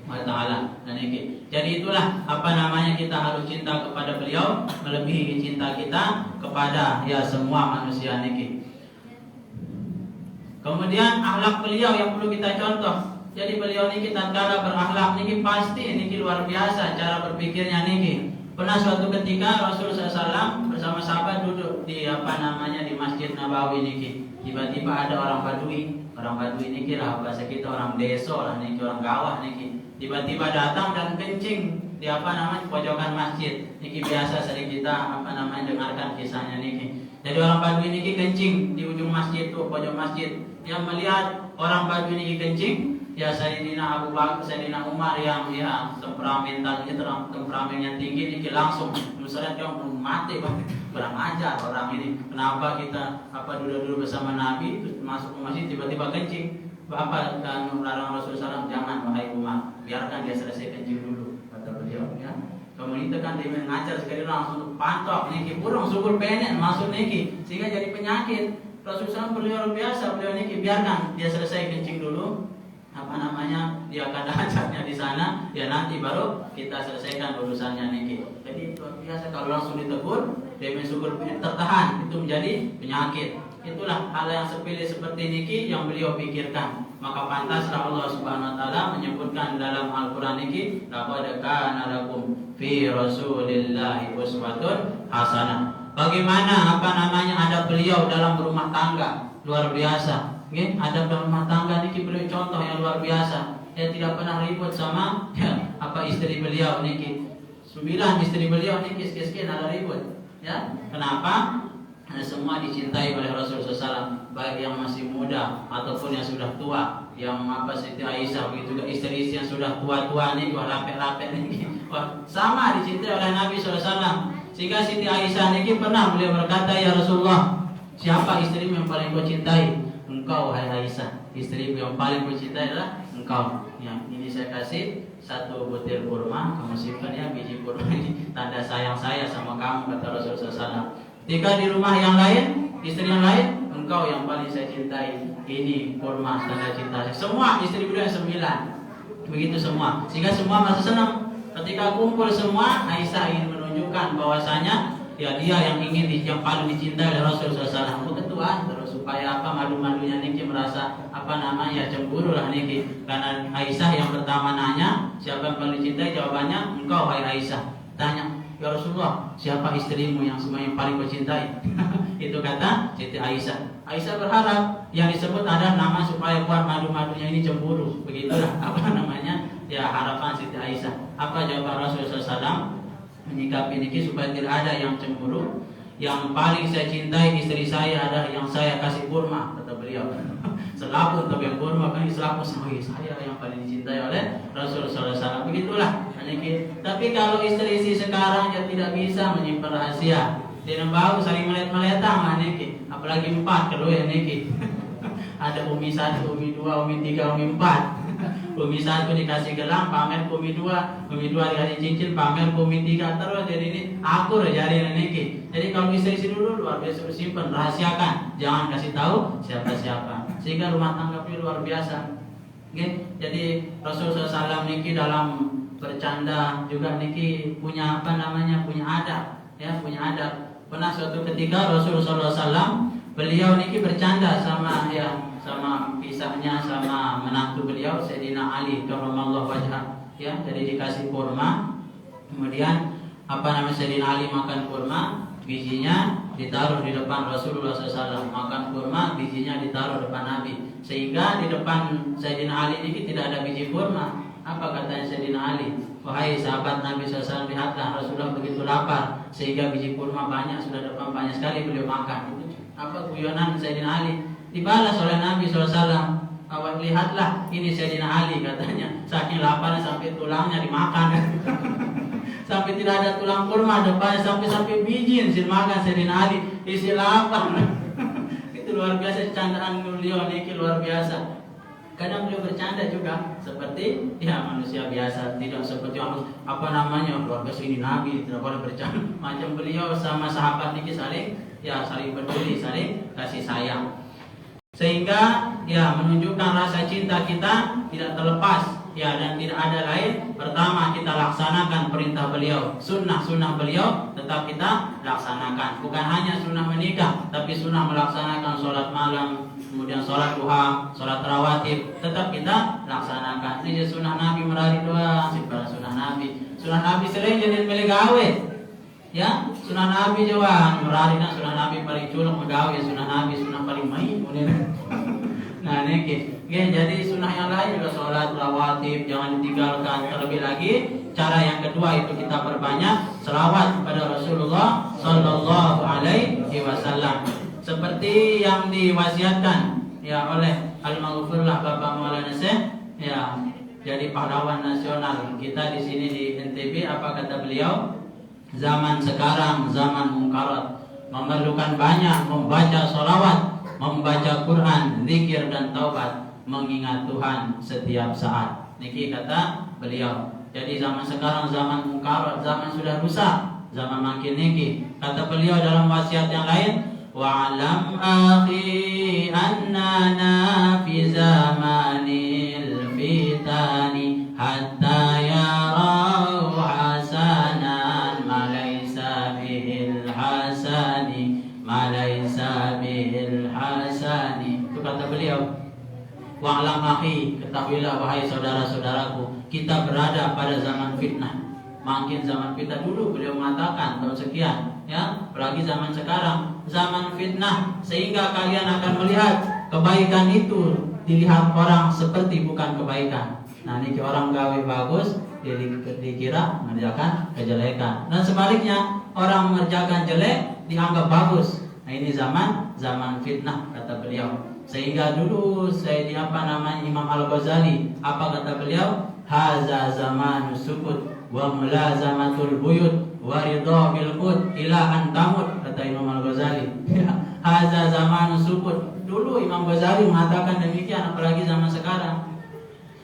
wa taala. Dan ini. Jadi itulah apa namanya kita harus cinta kepada beliau melebihi cinta kita kepada ya semua manusia niki. Kemudian akhlak beliau yang perlu kita contoh. Jadi beliau niki tatkala berakhlak niki pasti niki luar biasa cara berpikirnya niki. Pernah suatu ketika Rasulullah SAW bersama sahabat duduk di di Masjid Nabawi niki. Tiba-tiba ada orang Badui. Orang Badui niki lah bahasa kita orang desa lah niki, orang gawah niki. Tiba-tiba datang dan kencing di pojokan masjid. Niki biasa sering kita dengarkan kisahnya niki. Jadi orang Badui niki kencing di ujung masjid tuh, pojok masjid. Yang melihat orang Badui niki kencing, ya Sayyidina Abu Bakar, Sayyidina Umar yang temperamennya tinggi niki langsung musyarat yang mati kurang ajar orang ini. Kenapa kita duduk-duduk bersama Nabi terus masuk ke masjid tiba-tiba kencing? Bapak dan melarang Rasulullah SAW, jangan wahai Umar, biarkan dia selesai kencing dulu, kata beliau ya. Kemudian itu kan dia mengajar sekali langsung pantok niki burung syukur penek masuk niki sehingga jadi penyakit. Rasulullah SAW beliau biasa, beliau niki biarkan dia selesai kencing dulu. Dia akan ajarnya di sana, ya nanti baru kita selesaikan urusannya niki. Jadi luar biasa kalau langsung ditegur, dia syukur tertahan, itu menjadi penyakit. Itulah hal yang sepele seperti niki yang beliau pikirkan. Maka pantaslah Allah Subhanahu wa taala menyebutkan dalam Al-Qur'an niki, laqad kana lakum fi Rasulillahi uswatun hasanah. Bagaimana ada beliau dalam rumah tangga luar biasa. Ada dalam rumah tangga niki beliau contoh yang luar biasa. Dia tidak pernah ribut sama istri beliau niki. 9 istri beliau niki sekian ada ribut. Ya, kenapa? Karena semua dicintai oleh Rasulullah SAW, baik yang masih muda ataupun yang sudah tua. Yang Siti Aisyah begitu juga istri yang sudah tua-tua nih, lapek-lapek nih, sama dicintai oleh Nabi SAW. Sehingga Siti Aisyah ini pernah beliau berkata, ya Rasulullah, siapa istrimu yang paling kau cintai? Engkau, hai Aisyah. Istrimu yang paling kau cintai adalah engkau. Yang ini saya kasih 1 butir kurma, kamu simpan ya biji kurma ini, tanda sayang saya sama kamu, kata Rasulullah SAW. Jika di rumah yang lain, istri yang lain, engkau yang paling saya cintai. Ini kurma tanda cinta saya. Semua istri beliau 9. Begitu semua. Sehingga semua merasa senang. Ketika kumpul semua, Aisyah ingin menunjukkan bahwasanya ya dia yang yang paling dicintai oleh Rasulullah SAW. Ketuaan terus supaya malu-malunya niki merasa cemburu lah niki. Karena Aisyah yang pertama nanya, siapa yang paling dicintai? Jawabannya, engkau hai Aisyah. Tanya, ya Rasulullah, siapa istrimu yang semuanya paling kau cintai? Itu kata Siti Aisyah. Aisyah berharap yang disebut ada nama supaya buat madu-madunya ini cemburu. Begitulah ya harapan Siti Aisyah. Apa jawaban Rasulullah SAW menyikapi niki supaya tidak ada yang cemburu? Yang paling saya cintai istri saya adalah yang saya kasih kurma, kata beliau. Selaku untuk yang kurma kan selaku sebagai saya yang paling dicintai oleh Rasulullah SAW. Begitulah. Tapi kalau istri sekarang dia tidak bisa menyimpan rahasia, dia bau saling melihat-melihatan niki. Apalagi 4 kedua ya niki. Ada Umi 1, Umi 2, Umi 3, Umi 4. Umi 1 dikasih gelang, pamer Umi 2, Umi 2 dikasih cincin, pamer Umi 3. Terus jadi ini akur jari niki. Jadi kalau istri dulu luar biasa simpan, rahasiakan, jangan kasih tahu siapa-siapa. Sehingga rumah tangga itu luar biasa. Jadi Rasulullah SAW niki dalam bercanda juga niki punya punya adab, ya punya adab. Pernah suatu ketika Rasulullah SAW beliau niki bercanda sama kisahnya sama menantu beliau Sayyidina Ali karramallahu wajhah, ya. Jadi dikasih kurma, kemudian Sayyidina Ali makan kurma, bijinya ditaruh di depan Rasulullah SAW. Makan kurma, bijinya ditaruh depan Nabi, sehingga di depan Sayyidina Ali ini tidak ada biji kurma. Apa katanya Sayyidina Ali? Wahai sahabat Nabi SAW, lihatlah Rasulullah begitu lapar sehingga biji kurma banyak, sudah depan banyak sekali beliau makan. Itu guyonan Sayyidina Ali. Dibalas oleh Nabi SAW. Awak lihatlah, ini Sayyidina Ali katanya, saking laparnya sampai tulangnya dimakan. Sampai tidak ada tulang kurma depannya, sampai biji yang makan Sayyidina Ali. Isi lapar. Itu luar biasa candaan beliau niki, luar biasa. Kadang beliau bercanda juga seperti manusia biasa, tidak seperti luar biasa ini Nabi, tidak boleh bercanda. Macam beliau sama sahabat niki saling peduli, saling kasih sayang. Sehingga menunjukkan rasa cinta kita tidak terlepas Ya, dan tidak ada lain. Pertama, kita laksanakan perintah beliau, sunnah beliau tetap kita laksanakan. Bukan hanya sunnah menikah, tapi sunnah melaksanakan sholat malam, kemudian sholat duha, sholat rawatib, tetap kita laksanakan. Ini sunnah Nabi merari doang, para sunnah Nabi. Sunnah Nabi sering jadi milik gawe. Ya, sunnah Nabi jawan merari, nah sunnah Nabi paling culuk megawe, sunnah Nabi sunnah paling main. Nah, niki. Oke, jadi sunnah yang lain juga sholat rawatib jangan ditinggalkan. Terlebih lagi, cara yang kedua itu kita perbanyak selawat kepada Rasulullah Sallallahu Alaihi Wasallam. Seperti yang diwasiatkan ya oleh Al-Maghfurlah Bapak Maulana Syekh, ya, jadi pahlawan nasional kita di sini di NTB. Apa kata beliau? Zaman sekarang zaman munkarat, memerlukan banyak membaca sholawat, membaca Quran, zikir dan taubat, mengingat Tuhan setiap saat. Niki kata beliau. Jadi zaman sekarang zaman munkarat, zaman sudah rusak, zaman makin niki. Kata beliau dalam wasiat yang lain, wa'alam akhi annana fi zamanil fitani hatta yarau hasanan malaysa bihil hasani malaysa bihil hasani. Itu kata beliau. Wa'alam akhi, ketahuilah wahai saudara-saudaraku, kita berada pada zaman fitnah. Makin zaman fitnah, dulu beliau mengatakan tahun sekian, ya, apalagi zaman sekarang zaman fitnah, sehingga kalian akan melihat kebaikan itu dilihat orang seperti bukan kebaikan. Nah, ini orang gawe bagus dikira mengerjakan kejelekan, dan sebaliknya orang mengerjakan jelek dianggap bagus. Nah, ini zaman fitnah kata beliau. Sehingga dulu saya di Imam Al-Ghazali, apa kata beliau? Haza zamanu sukut wa mulazamatul buyut wa ridha bil qut ila an tamut, kata Imam Al-Ghazali. Haza zamanu sukut. Dulu Imam Ghazali mengatakan demikian, apalagi zaman sekarang.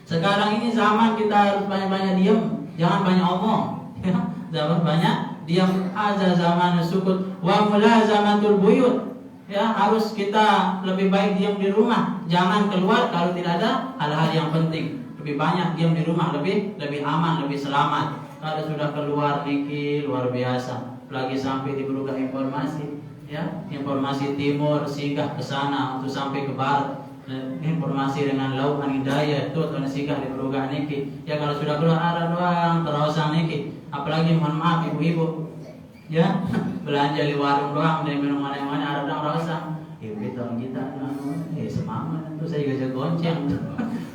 Sekarang ini zaman kita harus banyak-banyak diam, jangan banyak omong. Zaman banyak diam. Haza zamanu sukut wa mulazamatul buyut. Ya, harus kita lebih baik diam di rumah, jangan keluar kalau tidak ada hal-hal yang penting. Lebih banyak diam di rumah, lebih aman, lebih selamat. Kalau sudah keluar niki luar biasa, apalagi sampai di berbagai informasi, ya, informasi timur singgah ke sana untuk sampai ke barat. Informasi dengan lautan hidayah itu atau singgah di berbagai niki. Ya, kalau sudah keluar arah doang terosang niki, apalagi mohon maaf ibu-ibu, ya, belanja di warung doang dan minum mana-mana ada orang rasa. Ibu kita semangat itu saya juga gonceng.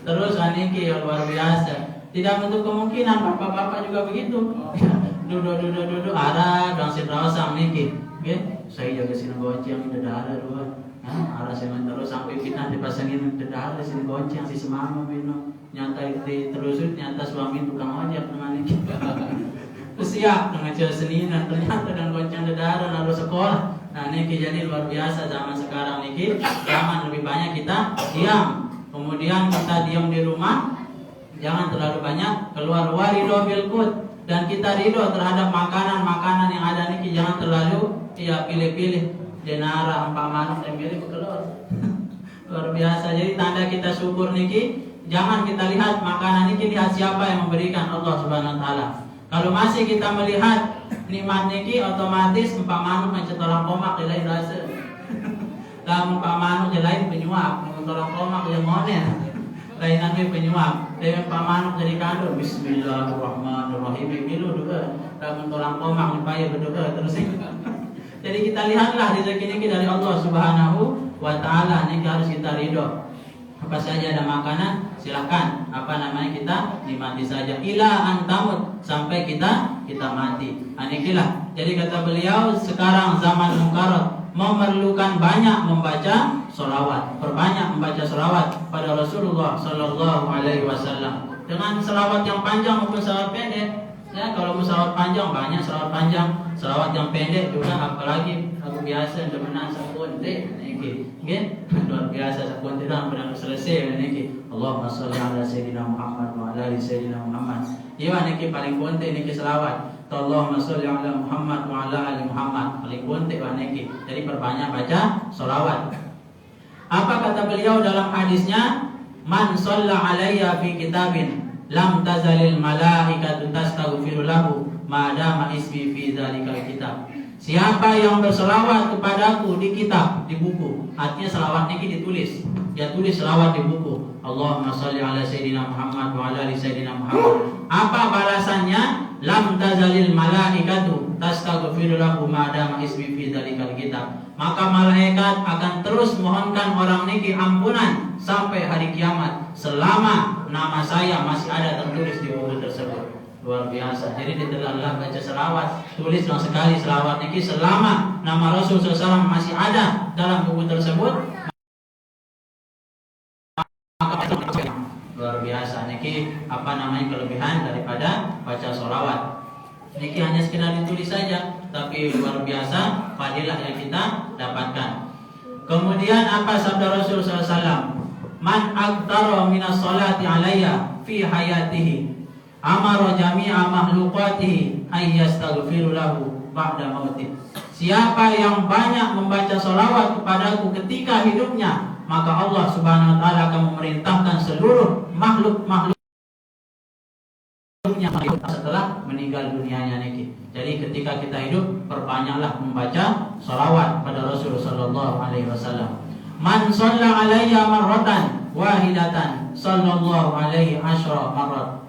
Terus aniki yang luar biasa. Tidak menutup kemungkinan bapak-bapak juga begitu. Duduk arah dan si rasa niki. Oke, saya jaga sini gonceng tidak ada dua. Arah saya terus sampai kita dipasangin tidak ada sini gonceng si semangat minum. Nyata itu terus nyata suami tukang ojek dengan niki. Siap dengan jalan seninan, ternyata dan goncang dedara harus sekolah. Nah, ini jadi luar biasa zaman sekarang niki. Zaman lebih banyak kita diam, kemudian kita diam di rumah, jangan terlalu banyak keluar. Warido bil qut, dan kita ridho terhadap makanan yang ada niki, jangan terlalu pilih-pilih. Denara empat manuk yang pilih keluar. Luar biasa. Jadi tanda kita syukur niki, jangan kita lihat makanan niki, lihat siapa yang memberikan, Allah Subhanahu wa taala. Kalau masih kita melihat nikmat niki, otomatis empat manuk yang orang komak lain rasa. Kalau empat manuk lain penyuap, orang komak yang monen. Lain nanti penyuap. Dari empat manuk dari kandung. Bismillahirrahmanirrahim. Milu juga. Kalau orang komak supaya berdoa terus. Jadi kita lihatlah rezeki niki dari Allah Subhanahu wa taala. Niki harus kita ridho. Apa saja ada makanan, silakan kita nikmati saja ila antamut, sampai kita mati. Anikilah. Jadi kata beliau, sekarang zaman munkarat, memerlukan banyak membaca sholawat, perbanyak membaca sholawat pada Rasulullah Sallallahu Alaihi Wasallam, dengan sholawat yang panjang maupun sholawat pendek. Ya, kalau mau sholawat panjang banyak sholawat panjang, sholawat yang pendek juga, apalagi aku biasa demenan sakunte niki. Nggih, luar biasa sakunte dan pernah selesai niki. Allahumma shalli ala sayyidina Muhammad wa ala ali sayyidina Muhammad. Iya niki paling kunte niki selawat. Allahumma shalli ala Muhammad wa ala ali Muhammad. Paling kunte niki. Jadi perbanyak baca sholawat. Apa kata beliau dalam hadisnya? Man shalla alayya fi kitabin lam tazalil malaikatu tastaghfiru lahu ma dama ismi fi dzalikal kitab. Siapa yang berselawat kepadaku di kitab, di buku. Artinya selawat ini ditulis. Dia tulis selawat di buku. Allahumma shalli ala sayyidina Muhammad wa ala ali sayyidina Muhammad. Apa balasannya? Lam tazalil malaikatu tastaghfiru lahu ma dama ismi fi dzalikal kitab. Maka malaikat akan terus mohonkan orang niki ampunan sampai hari kiamat selama nama saya masih ada tertulis di buku tersebut. Luar biasa. Jadi ditelah baca selawat, tulis dong sekali selawat niki selama nama Rasul SAW masih ada dalam buku tersebut. Luar biasa. Niki apa namanya kelebihan daripada baca selawat. Niki hanya sekedar ditulis saja, tapi luar biasa fadilah yang kita dapatkan. Kemudian apa sabda Rasul SAW? Man aktsara minas sholati alayya fi hayatihi amara jami'a makhluqatihi ay yastaghfiru lahu ba'da mautih. Siapa yang banyak membaca sholawat kepadaku ketika hidupnya, maka Allah Subhanahu wa taala akan memerintahkan seluruh makhluk-makhluknya setelah meninggal dunianya niki. Jadi ketika kita hidup, perbanyaklah membaca sholawat pada Rasul sallallahu alaihi wasallam. Man shalla alayya marratan wahidatan sallallahu alaihi asyra marrat.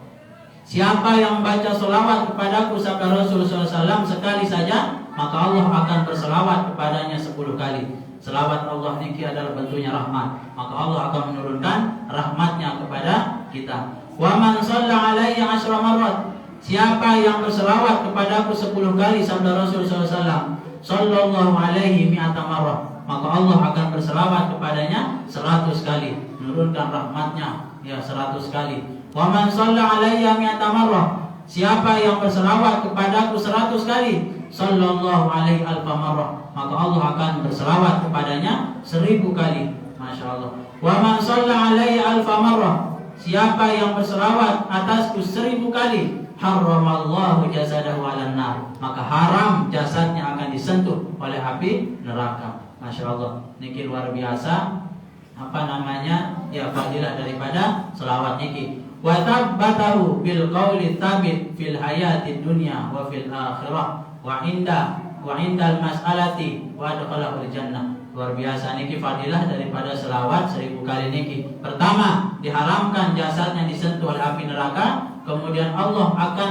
Siapa yang baca selawat kepadaku sabda Rasul SAW sekali saja, maka Allah akan berselawat kepadanya 10 kali. Selawat Allah niki adalah bentuknya rahmat, maka Allah akan menurunkan rahmatnya kepada kita. Wa man shalla alayya asyra marrat. Siapa yang berselawat kepadaku 10 kali sabda Rasul SAW, sallallahu alaihi mi'ata marrah, maka Allah akan berselawat kepadanya 100 kali, menurunkan rahmatnya ya 100 kali. Wa man shalla alayya mi'ata marrah. Siapa yang berselawat kepadaku 100 kali, sallallahu alaihi alfa marrah, maka Allah akan berselawat kepadanya 1000 kali. Masya Allah. Wa man shalla alayya alfa marrah. Siapa yang berselawat atasku 1000 kali, haramallahu jasadahu 'alan nar, maka haram jasadnya akan disentuh oleh api neraka. Masya Allah. Niki luar biasa apa namanya ya fadilah daripada selawat niki. Wa tabbatahu bil qawli thabit fil hayati dunya wa fil akhirah wa indal mas'alati wa adkhalahul jannah. Luar biasa niki fadilah daripada selawat 1000 kali niki. Pertama, diharamkan jasadnya disentuh oleh api neraka, kemudian Allah akan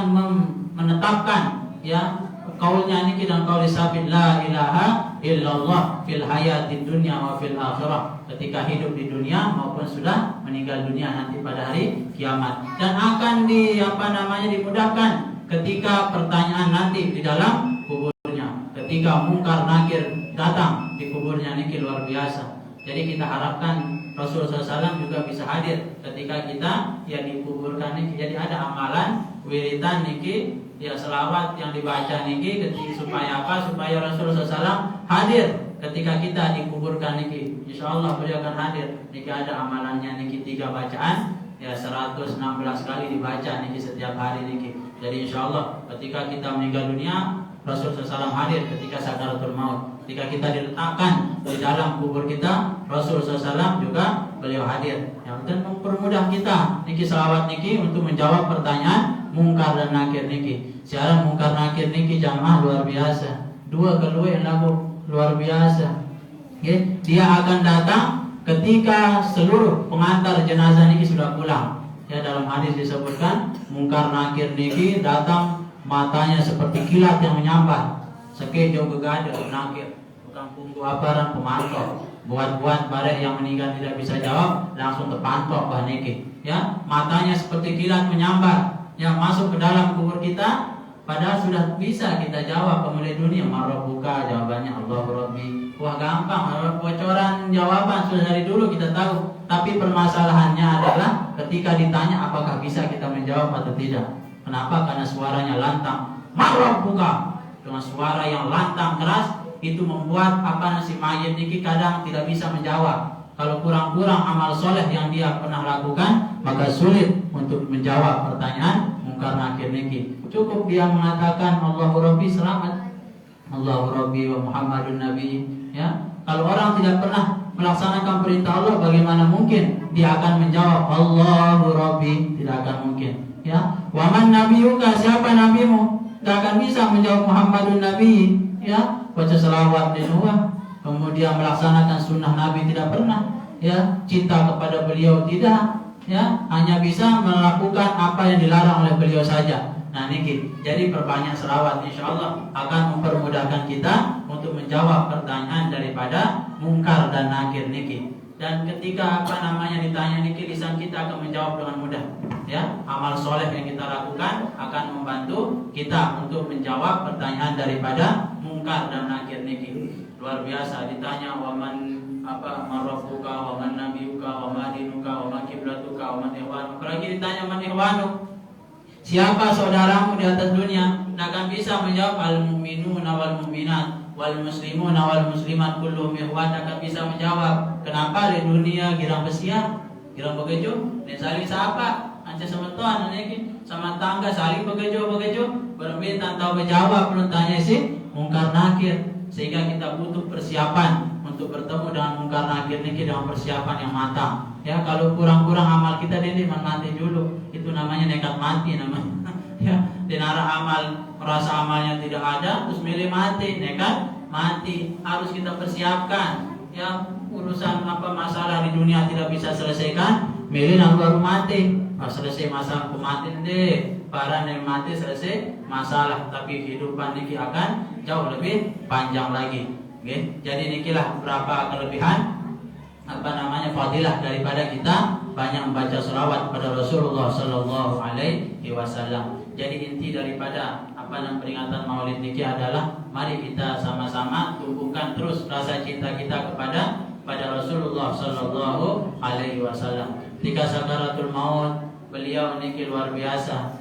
menetapkan ya kaulnya niki dan kaul sabit la ilaha illallah fil hayati dunya wa fil akhirah, ketika hidup di dunia maupun sudah meninggal dunia nanti pada hari kiamat, dan akan dimudahkan ketika pertanyaan nanti di dalam kuburnya, ketika mungkar nakir datang di kuburnya niki. Luar biasa. Jadi kita harapkan Rasul SAW juga bisa hadir ketika kita ya dikuburkan niki. Jadi ada amalan wiridan niki ya selawat yang dibaca niki supaya apa? Supaya Rasul SAW hadir ketika kita dikuburkan niki. Insyaallah beliau akan hadir. Niki ada amalannya niki 3 bacaan ya 116 kali dibaca niki setiap hari niki. Jadi insyaallah ketika kita meninggal dunia, Rasul SAW hadir ketika sakaratul maut. Ketika kita diletakkan di dalam kubur kita, Rasul SAW juga beliau hadir. Dan mempermudah kita niki selawat niki untuk menjawab pertanyaan mungkar dan nakir niki. Siaran mungkar nakir niki jamaah luar biasa. 2 keluar lagu luar biasa. Okay. Dia akan datang ketika seluruh pengantar jenazah niki sudah pulang. Ya, dalam hadis disebutkan mungkar nakir niki datang, matanya seperti kilat yang menyambar. Sekejo gegada nakir, tukang punggu aparan pemantau, buat-buat barek yang meninggal tidak bisa jawab, langsung terpantau bah niki. Ya, matanya seperti kilat menyambar, yang masuk ke dalam kubur kita. Padahal sudah bisa kita jawab pemilih dunia, Marabbuka, jawabannya Allah Rabbi. Wah gampang, bocoran jawaban sudah dari dulu kita tahu. Tapi permasalahannya adalah ketika ditanya apakah bisa kita menjawab atau tidak. Kenapa? Karena suaranya lantang, Marabbuka, dengan suara yang lantang keras, itu membuat si mayit niki kadang tidak bisa menjawab. Kalau kurang-kurang amal soleh yang dia pernah lakukan, maka sulit untuk menjawab pertanyaan mungkar nakir niki. Cukup dia mengatakan Allahu Rabbi, selamat, Allahu Rabbi wa Muhammadun Nabi. Ya, kalau orang tidak pernah melaksanakan perintah Allah, bagaimana mungkin dia akan menjawab Allahu Rabbi? Tidak akan mungkin. Ya, waman nabiyuka, siapa nabimu? Tidak akan bisa menjawab Muhammadun Nabi. Ya, baca selawat di Nuh, kemudian melaksanakan sunnah Nabi tidak pernah. Ya, cinta kepada beliau tidak. Ya, hanya bisa melakukan apa yang dilarang oleh beliau saja. Nah niki, jadi perbanyak selawat, insya Allah akan mempermudahkan kita untuk menjawab pertanyaan daripada mungkar dan nakir niki. Dan ketika ditanya niki, lisan kita akan menjawab dengan mudah. Ya, amal soleh yang kita lakukan akan membantu kita untuk menjawab pertanyaan daripada mungkar dan nakir niki. Luar biasa, ditanya waman rabbuka, waman nabiyuka, waman dinuka, waman kiblatuka, waman ihwanuka. Apalagi ditanya man ihwanuk, siapa saudaramu di atas dunia? Tidak akan bisa menjawab al-mu'minuna wal mu'minat wal muslimuna wal muslimat kulluhum ikhwan. Akan bisa menjawab. Kenapa di dunia girang besia, girang begejo, dan saling sapa, anca sama tuan, sama tangga saling begejo. Berminta tahu menjawab belum tanya sih mungkar nakir. Sehingga kita butuh persiapan untuk bertemu dengan mungkar nakir ini dengan persiapan yang matang. Ya, kalau kurang-kurang amal kita ini mati dulu. Itu namanya nekat mati namanya. Ya, denara amal, merasa amalnya tidak ada, terus milih mati, nekat mati. Harus kita persiapkan. Ya, urusan masalah di dunia tidak bisa selesaikan, milih nang baru mati. Selesai masalah kematian deh. Para yang mati selesai masalah, tapi kehidupan niki akan jauh lebih panjang lagi. Okay? Jadi nikilah berapa kelebihan fadilah daripada kita banyak membaca selawat pada Rasulullah Sallallahu Alaihi Wasallam. Jadi inti daripada peringatan Maulid niki adalah mari kita sama-sama tumbuhkan terus rasa cinta kita kepada Rasulullah Sallallahu Alaihi Wasallam. Ketika sakaratul maut, beliau niki luar biasa.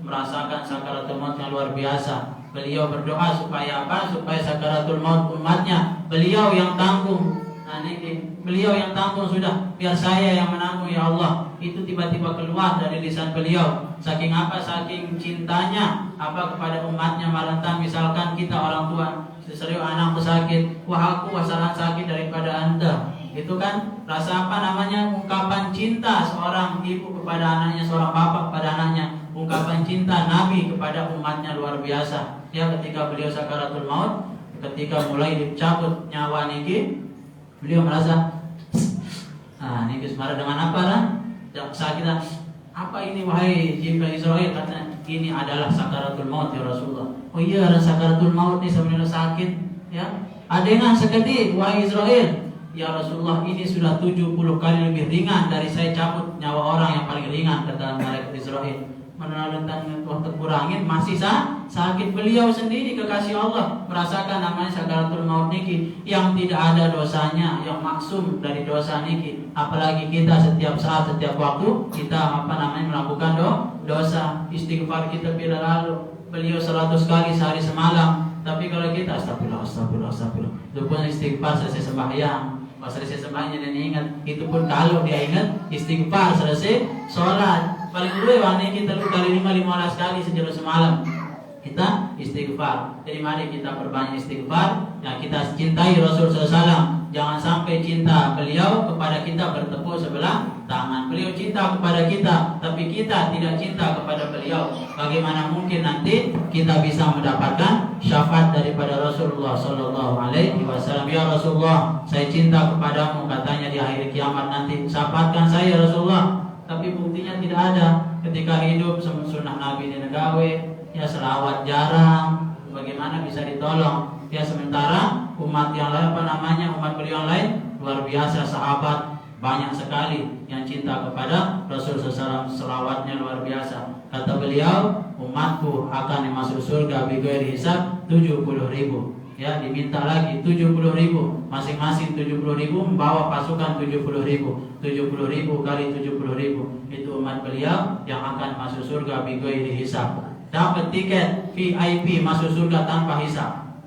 Merasakan sakaratul maut yang luar biasa. Beliau berdoa supaya supaya sakaratul maut umatnya beliau yang tanggung. Nah niki, beliau yang tanggung sudah, biar saya yang menanggung ya Allah. Itu tiba-tiba keluar dari lisan beliau. Saking saking cintanya kepada umatnya. Malantan misalkan kita orang tua, serius anakku sakit, wah aku sangat sakit daripada anda. Itu kan rasa ungkapan cinta seorang ibu kepada anaknya, seorang bapak kepada anaknya. Ungkapan cinta Nabi kepada umatnya luar biasa. Ya, ketika beliau sakaratul maut, ketika mulai dicabut nyawa niki, beliau merasa niki marah dengan apa kan? Sakit apa ini wahai Jibril Israel? Katanya ini adalah sakaratul maut ya Rasulullah. Oh iya, sakaratul maut ini sebenarnya sakit. Ya, ada yang sekedi wahai Israel. Ya Rasulullah, ini sudah 70 kali lebih ringan dari saya cabut nyawa orang yang paling ringan, kata malaikat Israel. Menurunkan waktu kurangin masih sakit. Beliau sendiri kekasih Allah merasakan namanya sakaratul maut niki yang tidak ada dosanya, yang maksum dari dosa niki. Apalagi kita setiap saat, setiap waktu kita melakukan dosa. Istighfar kita bila lalu beliau 100 kali sehari semalam. Tapi kalau kita astagfirullah, itu pun istighfar selesai sembahyang. Pas selesai sembahyang dan ingat, itu pun kalau dia ingat istighfar selesai sholat. Paling dulu kita kali 15 kali sejauh semalam kita istighfar. Jadi mari kita perbanyak istighfar. Ya, kita cintai Rasul SAW. Jangan sampai cinta beliau kepada kita bertepuk sebelah tangan. Beliau cinta kepada kita, tapi kita tidak cinta kepada beliau. Bagaimana mungkin nanti kita bisa mendapatkan syafaat daripada Rasulullah Sallallahu Alaihi Wasallam? Ya Rasulullah, saya cinta kepadamu, katanya di akhir kiamat nanti. Syafaatkan saya Rasulullah. Tapi buktinya tidak ada. Ketika hidup sunnah Nabi dinegawe, ya selawat jarang. Bagaimana bisa ditolong? Ya sementara umat yang lain umat beliau yang lain luar biasa, sahabat banyak sekali yang cinta kepada Rasul SAW, selawatnya luar biasa. Kata beliau, umatku akan masuk surga bighairi hisab 70.000. Ya, diminta lagi 70.000, masing-masing 70.000 membawa pasukan 70.000 kali 70.000. Itu umat beliau yang akan masuk surga bighairi hisab. Dapat tiket VIP masuk surga tanpa hisab.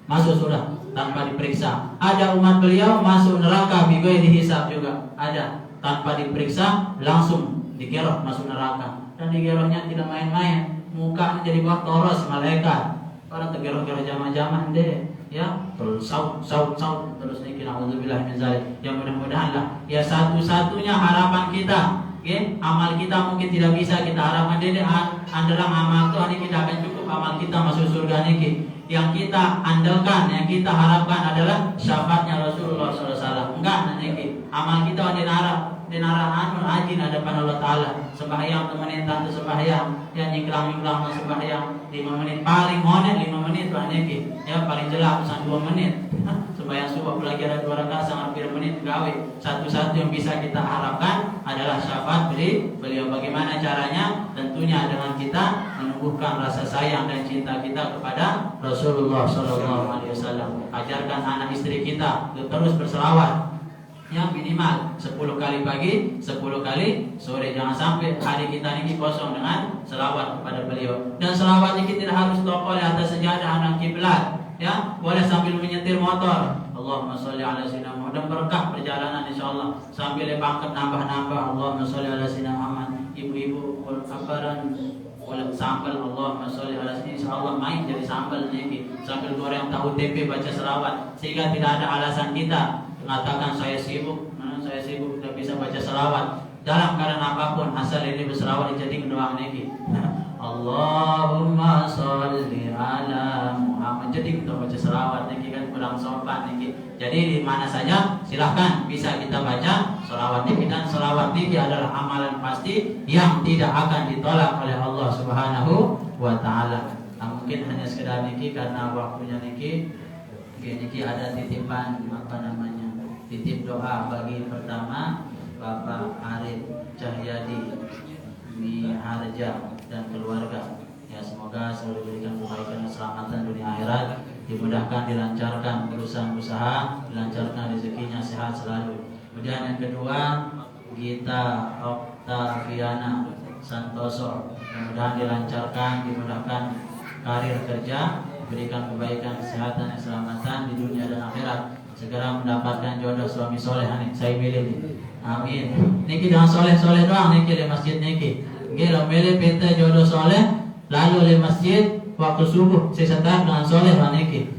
Masuk surga tanpa diperiksa. Ada umat beliau masuk neraka bighairi hisab juga. Ada, tanpa diperiksa langsung digerok masuk neraka. Dan digeroknya tidak main-main. Mukanya jadi buah toros malaikat. Orang tergerok-gerok jamaah-jamaah deh. ya terus saut terus niki naudzubillah min zalik. Ya mudah-mudahan lah ya satu-satunya harapan kita, amal kita mungkin tidak bisa kita harapkan dede adalah amal Tuhan ini tidak akan cukup amal kita masuk surga niki. Yang kita andalkan, yang kita harapkan adalah syafaatnya Rasulullah SAW. Enggak niki amal kita dinaraan ajin hadapan Allah Ta'ala. Sembahyang temenin tante sembahyang, yang nyiklang sembahyang 5 menit paling monet 5 menit Tuhan niki. Ya paling jelas pesan 2 menit. Sembahyang subuh lagi ada 2 rakaat sangat 3 menit gawe. Satu-satu yang bisa kita harapkan adalah syafaat beliau. Bagaimana caranya? Tentunya dengan kita menumbuhkan rasa sayang dan cinta kita kepada Rasulullah SAW. Ajarkan anak istri kita terus berselawat. Yang minimal 10 kali pagi, 10 kali sore. Jangan sampai hari kita ini kosong dengan selawat kepada beliau. Dan selawat ini tidak harus tokol di atas sejadah anak kiblat. Ya, boleh sambil menyetir motor. Allahumma sholli ala sayyidina Muhammad. Dan berkah perjalanan insyaallah. Sambil pangkat nambah-nambah. Allahumma sholli ala sayyidina Muhammad. Ibu-ibu kabaran oleh sambal Allahumma sholli ala sayyidina, insyaallah main jadi sambal niki. Sambil goreng tahu tempe baca selawat sehingga tidak ada alasan kita mengatakan saya sibuk tidak bisa baca selawat dalam keadaan apapun, asal ini berselawat jadi doa niki. Allahumma sholli ala Muhammad. Jadi kita baca selawat niki kan kurang sopan niki. Jadi di mana saja silahkan bisa kita baca selawat niki, dan selawat niki adalah amalan pasti yang tidak akan ditolak oleh Allah Subhanahu wa taala. Nah, mungkin hanya sekedar niki karena waktunya niki ada titipan titip doa bagi pertama Bapak Arif Cahyadi Miharja dan keluarga. Ya, semoga selalu diberikan kebaikan dan keselamatan dunia akhirat, dimudahkan, dilancarkan urusan-usaha, dilancarkan rezekinya, sehat selalu. Kemudian yang kedua, Gita Oktaviana Santoso, mudah-mudahan dilancarkan, dimudahkan karir kerja, berikan kebaikan, kesehatan, dan keselamatan di dunia dan akhirat. Segera mendapatkan jodoh suami soleh nih, saya pilih nih. Amin. Niki jangan soleh doang niki di masjid niki. Gila milih peta jodoh soleh, lalu di masjid waktu subuh saya setar dengan soleh niki.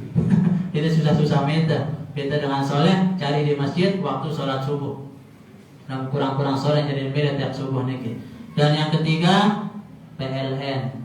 Itu susah minta. Peta dengan soleh cari di masjid waktu sholat subuh. Dan kurang soleh jadi beda tiap subuh niki. Dan yang ketiga PLN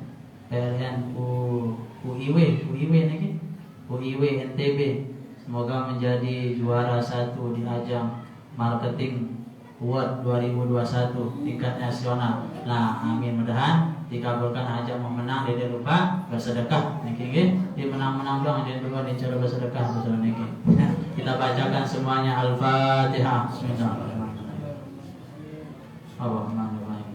UIW niki. UIW NTB. Semoga menjadi juara 1 di ajang marketing Award 2021 tingkat nasional. Nah, amin, mudahan dikabulkan aja mau menang, dia lupa bersedekah niki. Dia menang doang, dia lupa dicara bersedekah betul niki. Kita bacakan semuanya Al-Fatihah. Bismillahirrahmanirrahim.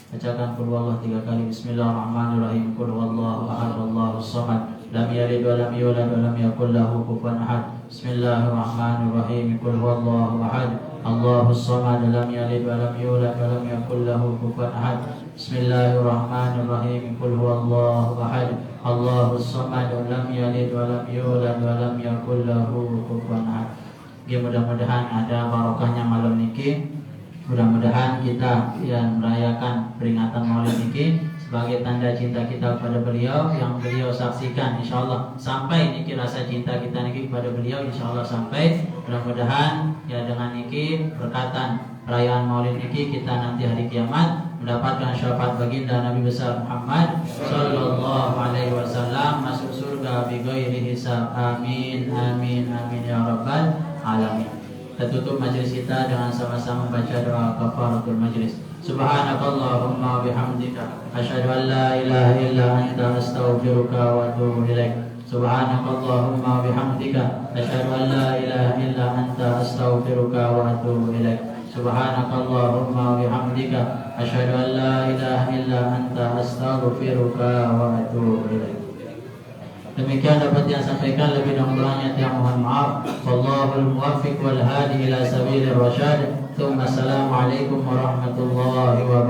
Bacakan qul huwallahu 3 kali. Bismillahirrahmanirrahim. Qul huwallahu ahad, Allahus samad, lam yalid wa lam yulad wa lam yakul lahu kufuwan ahad. Bismillahirrahmanirrahim. Qul huwallahu ahad, Allahus samad, lam yalid wa lam yulad wa lam yakul lahu kufuwan ahad. Bismillahirrahmanirrahim. Qul huwallahu ahad, Allahus samad, lam yalid wa lam yulad wa lam yakul lahu kufuwan ahad. Mudah-mudahan ada barokahnya malam niki. Mudah-mudahan kita yang merayakan peringatan Maulid niki sebagai tanda cinta kita kepada beliau, yang beliau saksikan insyaallah sampai niki rasa cinta kita niki kepada beliau insyaallah sampai. Mudah-mudahan ya dengan niki berkatan perayaan Maulid niki kita nanti hari kiamat mendapatkan syafaat baginda Nabi besar Muhammad sallallahu alaihi wasallam, masuk surga bi ghairi hisab. Amin amin amin ya rabbal alamin. Kita tutup majelis kita dengan sama-sama baca doa kafaratul majlis. Subhanakallahumma bihamdika asyhadu an la ilaha illa anta astaghfiruka wa atubu ilaik. Subhanakallahumma bihamdika asyhadu an la ilaha illa anta astaghfiruka wa atubu ilaik. Subhanakallahumma bihamdika asyhadu an la ilaha illa anta astaghfiruka wa atubu ilaik. Demikian dapat yang sampaikan, lebih kurangnya tiang mohon maaf. Wallahul muwaffiq wal hadi ila sabilir rasyad. Assalamualaikum warahmatullahi wabarakatuh.